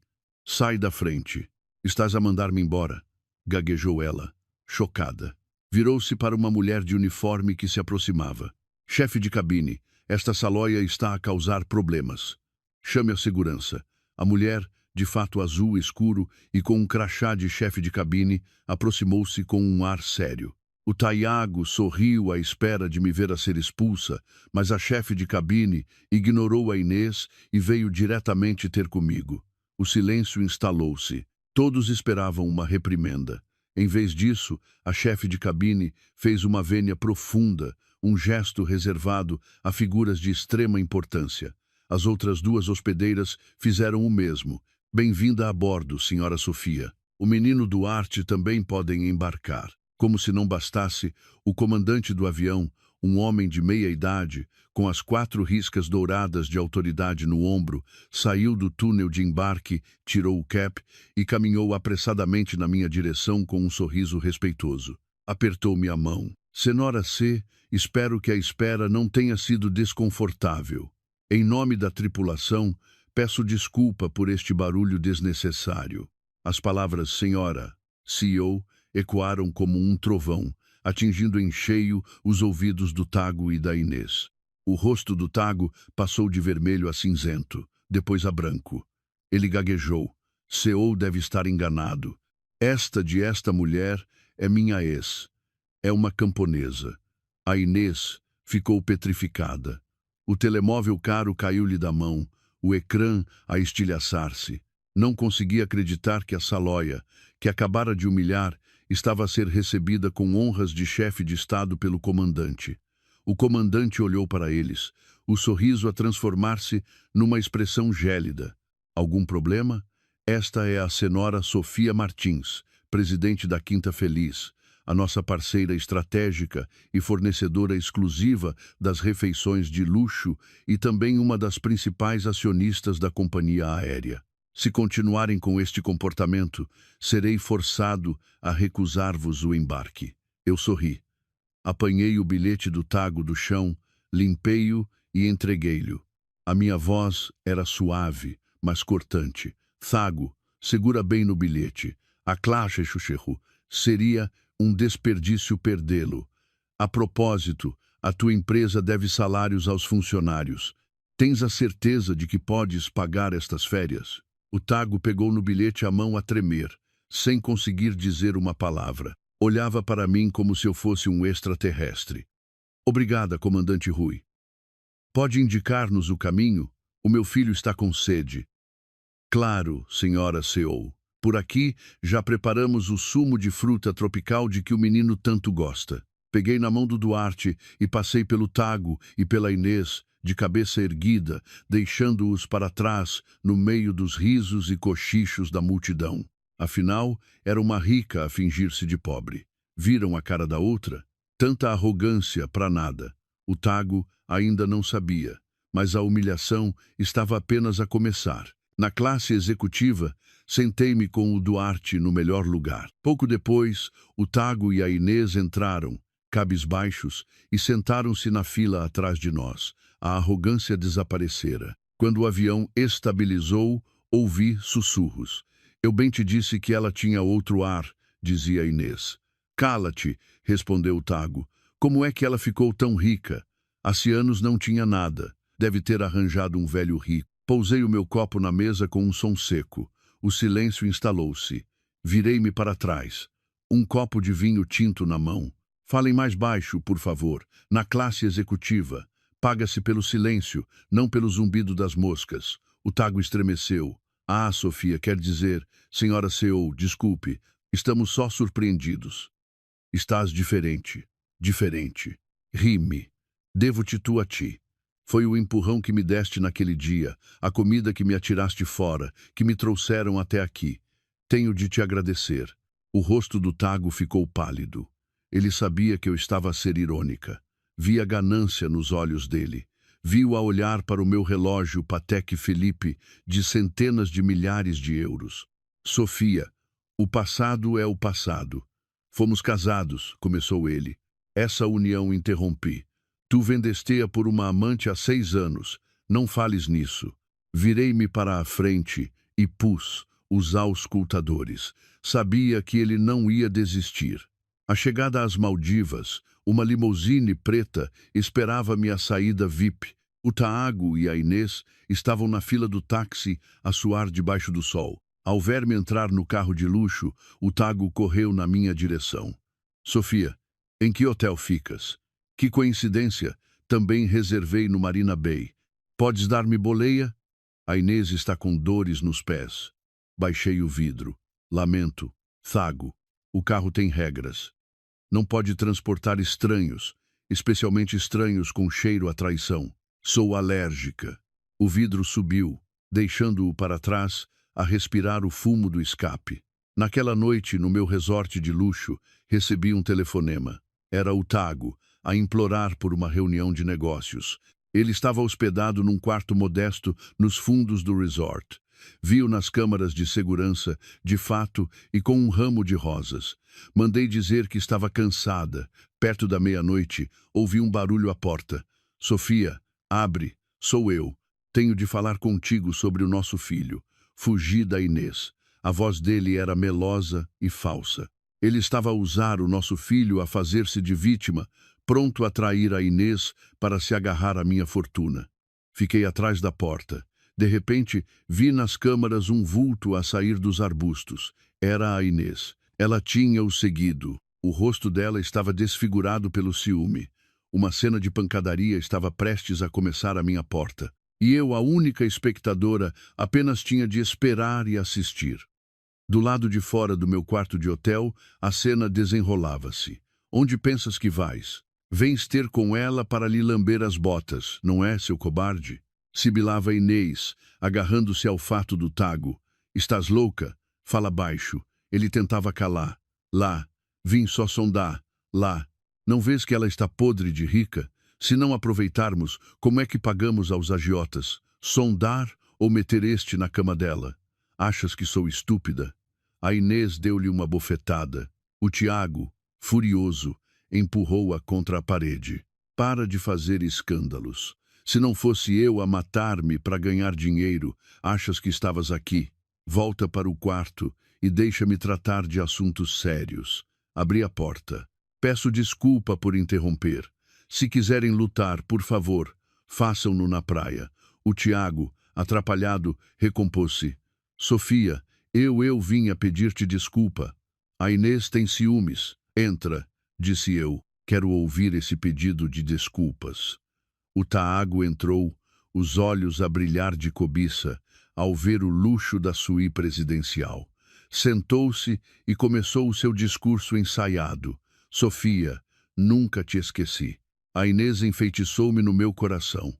sai da frente. Estás a mandar-me embora?" Gaguejou ela, chocada. Virou-se para uma mulher de uniforme que se aproximava. "Chefe de cabine, esta salóia está a causar problemas. Chame a segurança." A mulher, de fato azul escuro e com um crachá de chefe de cabine, aproximou-se com um ar sério. O Taiago sorriu à espera de me ver a ser expulsa, mas a chefe de cabine ignorou a Inês e veio diretamente ter comigo. O silêncio instalou-se. Todos esperavam uma reprimenda. Em vez disso, a chefe de cabine fez uma vênia profunda, um gesto reservado a figuras de extrema importância. As outras duas hospedeiras fizeram o mesmo. Bem-vinda a bordo, senhora Sofia. O menino Duarte também podem embarcar. Como se não bastasse, o comandante do avião, um homem de meia idade, com as 4 riscas douradas de autoridade no ombro, saiu do túnel de embarque, tirou o cap e caminhou apressadamente na minha direção com um sorriso respeitoso. Apertou-me a mão. Senhora C, espero que a espera não tenha sido desconfortável. Em nome da tripulação, peço desculpa por este barulho desnecessário. As palavras senhora, CEO, ecoaram como um trovão, atingindo em cheio os ouvidos do Tago e da Inês. O rosto do Tago passou de vermelho a cinzento, depois a branco. Ele gaguejou. CEO deve estar enganado. Esta mulher é minha ex. É uma camponesa. A Inês ficou petrificada. O telemóvel caro caiu-lhe da mão, o ecrã a estilhaçar-se. Não conseguia acreditar que a Salóia, que acabara de humilhar, estava a ser recebida com honras de chefe de Estado pelo comandante. O comandante olhou para eles, o sorriso a transformar-se numa expressão gélida. Algum problema? Esta é a senhora Sofia Martins, presidente da Quinta Feliz, a nossa parceira estratégica e fornecedora exclusiva das refeições de luxo e também uma das principais acionistas da companhia aérea. Se continuarem com este comportamento, serei forçado a recusar-vos o embarque. Eu sorri. Apanhei o bilhete do Tago do chão, limpei-o e entreguei-lhe. A minha voz era suave, mas cortante. Tago, segura bem no bilhete. A classe, Xuxerru, seria um desperdício perdê-lo. A propósito, a tua empresa deve salários aos funcionários. Tens a certeza de que podes pagar estas férias? O Tago pegou no bilhete a mão a tremer, sem conseguir dizer uma palavra. Olhava para mim como se eu fosse um extraterrestre. Obrigada, comandante Rui. Pode indicar-nos o caminho? O meu filho está com sede. Claro, senhora CEO. Por aqui já preparamos o sumo de fruta tropical de que o menino tanto gosta. Peguei na mão do Duarte e passei pelo Tago e pela Inês, de cabeça erguida, deixando-os para trás, no meio dos risos e cochichos da multidão. Afinal, era uma rica a fingir-se de pobre. Viram a cara da outra? Tanta arrogância para nada. O Tago ainda não sabia, mas a humilhação estava apenas a começar. Na classe executiva, sentei-me com o Duarte no melhor lugar. Pouco depois, o Tago e a Inês entraram, cabisbaixos, e sentaram-se na fila atrás de nós. A arrogância desaparecera. Quando o avião estabilizou, ouvi sussurros. Eu bem te disse que ela tinha outro ar, dizia Inês. Cala-te, respondeu o Tago. Como é que ela ficou tão rica? Há anos não tinha nada. Deve ter arranjado um velho rico. Pousei o meu copo na mesa com um som seco. O silêncio instalou-se. Virei-me para trás. Um copo de vinho tinto na mão. Falem mais baixo, por favor. Na classe executiva. Paga-se pelo silêncio, não pelo zumbido das moscas. O Tago estremeceu. Ah, Sofia, quer dizer, senhora CEO, desculpe, estamos só surpreendidos. Estás diferente. Diferente. Ri-me. Devo-te tu a ti. Foi o empurrão que me deste naquele dia, a comida que me atiraste fora, que me trouxeram até aqui. Tenho de te agradecer. O rosto do Tago ficou pálido. Ele sabia que eu estava a ser irônica. Vi a ganância nos olhos dele. Vi-o a olhar para o meu relógio Patek Philippe de centenas de milhares de euros. Sofia, o passado é o passado. Fomos casados, começou ele. Essa união interrompi. Tu vendeste-a por uma amante há 6 anos. Não fales nisso. Virei-me para a frente e pus os auscultadores. Sabia que ele não ia desistir. A chegada às Maldivas, uma limusine preta esperava-me à saída VIP. O Tago e a Inês estavam na fila do táxi a suar debaixo do sol. Ao ver-me entrar no carro de luxo, o Tago correu na minha direção. Sofia, Em que hotel ficas? Que coincidência, também reservei no Marina Bay. Podes dar-me boleia? A Inês está com dores nos pés. Baixei o vidro. Lamento. Thago. O carro tem regras. Não pode transportar estranhos, especialmente estranhos com cheiro a traição. Sou alérgica. O vidro subiu, deixando-o para trás, a respirar o fumo do escape. Naquela noite, no meu resort de luxo, recebi um telefonema. Era o Thago, a implorar por uma reunião de negócios. Ele estava hospedado num quarto modesto nos fundos do resort. Vi-o nas câmaras de segurança, de fato e com um ramo de rosas. Mandei dizer que estava cansada. Perto da meia-noite, ouvi um barulho à porta. Sofia, abre, sou eu. Tenho de falar contigo sobre o nosso filho. Fugi da Inês. A voz dele era melosa e falsa. Ele estava a usar o nosso filho a fazer-se de vítima, pronto a trair a Inês para se agarrar à minha fortuna. Fiquei atrás da porta. De repente, vi nas câmaras um vulto a sair dos arbustos. Era a Inês. Ela tinha-o seguido. O rosto dela estava desfigurado pelo ciúme. Uma cena de pancadaria estava prestes a começar à minha porta. E eu, a única espectadora, apenas tinha de esperar e assistir. Do lado de fora do meu quarto de hotel, a cena desenrolava-se. Onde pensas que vais? Vens ter com ela para lhe lamber as botas, não é, seu cobarde? Sibilava Inês, agarrando-se ao fato do Thago. Estás louca? Fala baixo. Ele tentava calar. Lá. Vim só sondar. Lá. Não vês que ela está podre de rica? Se não aproveitarmos, como é que pagamos aos agiotas? Sondar ou meter este na cama dela? Achas que sou estúpida? A Inês deu-lhe uma bofetada. O Tiago, furioso, empurrou-a contra a parede. Para de fazer escândalos. Se não fosse eu a matar-me para ganhar dinheiro, achas que estavas aqui? Volta para o quarto e deixa-me tratar de assuntos sérios. Abri a porta. Peço desculpa por interromper. Se quiserem lutar, por favor, façam-no na praia. O Tiago, atrapalhado, recompôs-se. Sofia, eu vim a pedir-te desculpa. A Inês tem ciúmes. Entra, disse eu. Quero ouvir esse pedido de desculpas. O Thago entrou, os olhos a brilhar de cobiça, ao ver o luxo da suíte presidencial. Sentou-se e começou o seu discurso ensaiado. Sofia, nunca te esqueci. A Inês enfeitiçou-me no meu coração.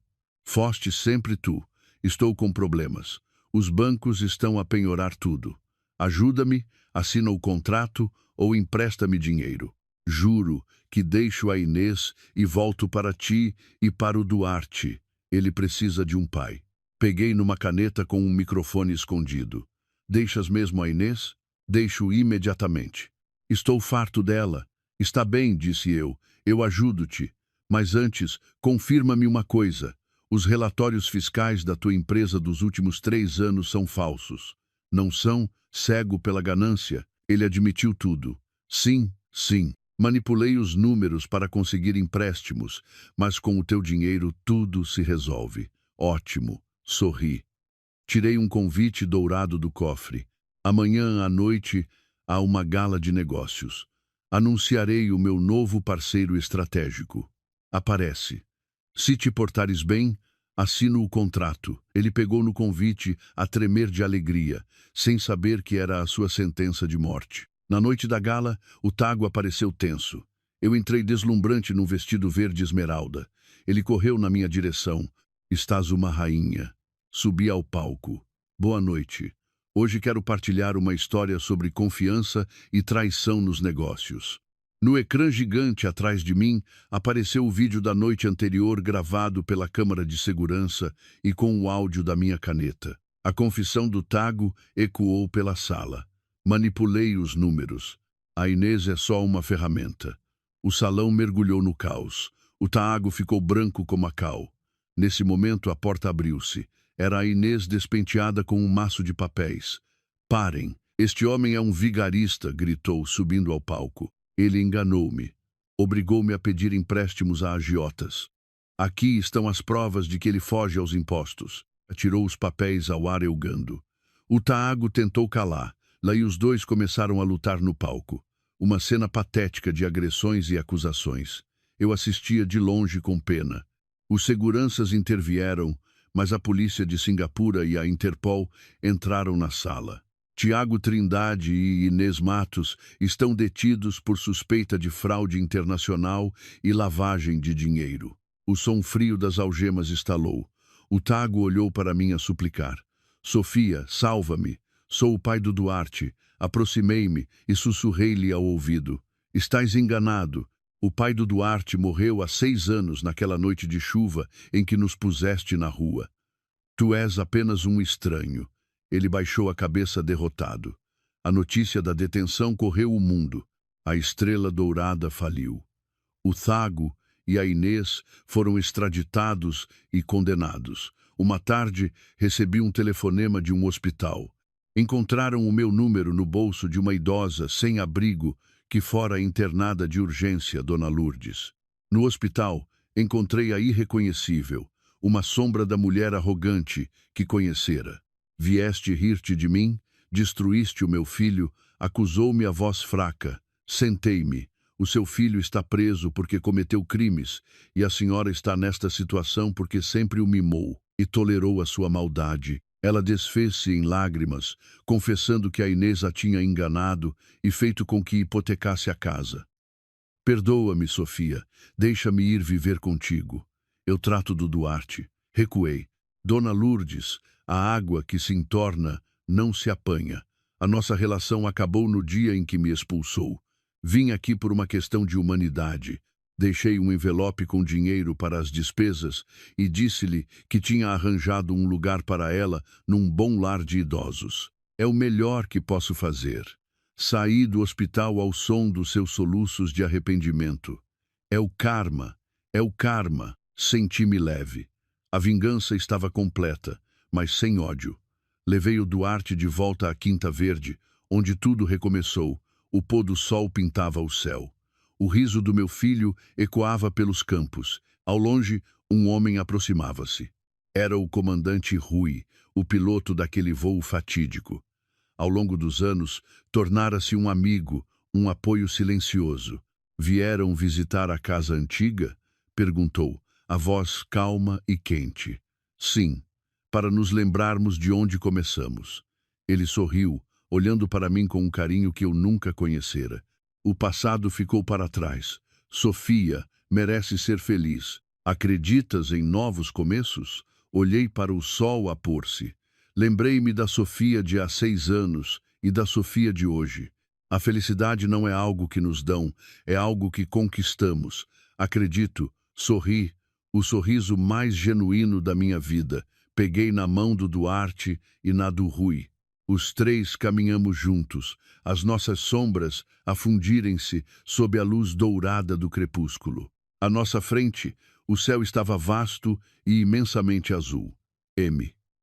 Foste sempre tu. Estou com problemas. Os bancos estão a penhorar tudo. Ajuda-me, assina o contrato ou empresta-me dinheiro. Juro que deixo a Inês e volto para ti e para o Duarte. Ele precisa de um pai. Peguei numa caneta com um microfone escondido. Deixas mesmo a Inês? Deixo imediatamente. Estou farto dela. Está bem, disse eu. Eu ajudo-te. Mas antes, confirma-me uma coisa. Os relatórios fiscais da tua empresa dos últimos 3 anos são falsos. Não são? Cego pela ganância? Ele admitiu tudo. Sim, sim. Manipulei os números para conseguir empréstimos, mas com o teu dinheiro tudo se resolve. Ótimo. Sorri. Tirei um convite dourado do cofre. Amanhã à noite há uma gala de negócios. Anunciarei o meu novo parceiro estratégico. Aparece. Se te portares bem, assino o contrato. Ele pegou no convite a tremer de alegria, sem saber que era a sua sentença de morte. Na noite da gala, o Thago apareceu tenso. Eu entrei deslumbrante num vestido verde esmeralda. Ele correu na minha direção. Estás uma rainha. Subi ao palco. Boa noite. Hoje quero partilhar uma história sobre confiança e traição nos negócios. No ecrã gigante atrás de mim, apareceu o vídeo da noite anterior gravado pela câmara de segurança e com o áudio da minha caneta. A confissão do Thago ecoou pela sala. Manipulei os números. A Inês é só uma ferramenta. O salão mergulhou no caos. O Thago ficou branco como a cal. Nesse momento, a porta abriu-se. Era a Inês despenteada com um maço de papéis. Parem! Este homem é um vigarista, gritou, subindo ao palco. Ele enganou-me. Obrigou-me a pedir empréstimos a agiotas. Aqui estão as provas de que ele foge aos impostos. Atirou os papéis ao ar eugando. O Thago tentou calar. Lá os dois começaram a lutar no palco. Uma cena patética de agressões e acusações. Eu assistia de longe com pena. Os seguranças intervieram, mas a polícia de Singapura e a Interpol entraram na sala. Tiago Trindade e Inês Matos estão detidos por suspeita de fraude internacional e lavagem de dinheiro. O som frio das algemas estalou. O Tago olhou para mim a suplicar. Sofia, salva-me. Sou o pai do Duarte. Aproximei-me e sussurrei-lhe ao ouvido. Estás enganado. O pai do Duarte morreu há 6 anos naquela noite de chuva em que nos puseste na rua. Tu és apenas um estranho. Ele baixou a cabeça derrotado. A notícia da detenção correu o mundo. A estrela dourada faliu. O Tago e a Inês foram extraditados e condenados. Uma tarde, recebi um telefonema de um hospital. Encontraram o meu número no bolso de uma idosa sem abrigo que fora internada de urgência, Dona Lourdes. No hospital, encontrei a irreconhecível, uma sombra da mulher arrogante que conhecera. Vieste rir-te de mim, destruíste o meu filho, acusou-me a voz fraca. Sentei-me. O seu filho está preso porque cometeu crimes, e a senhora está nesta situação porque sempre o mimou e tolerou a sua maldade. Ela desfez-se em lágrimas, confessando que a Inês a tinha enganado e feito com que hipotecasse a casa. Perdoa-me, Sofia, deixa-me ir viver contigo. Eu trato do Duarte. Recuei. Dona Lourdes, a água que se entorna não se apanha. A nossa relação acabou no dia em que me expulsou. Vim aqui por uma questão de humanidade. Deixei um envelope com dinheiro para as despesas e disse-lhe que tinha arranjado um lugar para ela num bom lar de idosos. É o melhor que posso fazer. Saí do hospital ao som dos seus soluços de arrependimento. É o karma, é o karma. Senti-me leve. A vingança estava completa, mas sem ódio. Levei o Duarte de volta à Quinta Verde, onde tudo recomeçou. O pôr do sol pintava o céu. O riso do meu filho ecoava pelos campos. Ao longe, um homem aproximava-se. Era o comandante Rui, o piloto daquele voo fatídico. Ao longo dos anos, tornara-se um amigo, um apoio silencioso. Vieram visitar a casa antiga? Perguntou, a voz calma e quente. Sim, para nos lembrarmos de onde começamos. Ele sorriu, olhando para mim com um carinho que eu nunca conhecera. O passado ficou para trás. Sofia merece ser feliz. Acreditas em novos começos? Olhei para o sol a pôr-se. Lembrei-me da Sofia de há 6 anos e da Sofia de hoje. A felicidade não é algo que nos dão, é algo que conquistamos. Acredito, sorri, o sorriso mais genuíno da minha vida. Peguei na mão do Duarte e na do Rui. Os 3 caminhamos juntos, as nossas sombras a fundirem-se sob a luz dourada do crepúsculo. À nossa frente, o céu estava vasto e imensamente azul. M.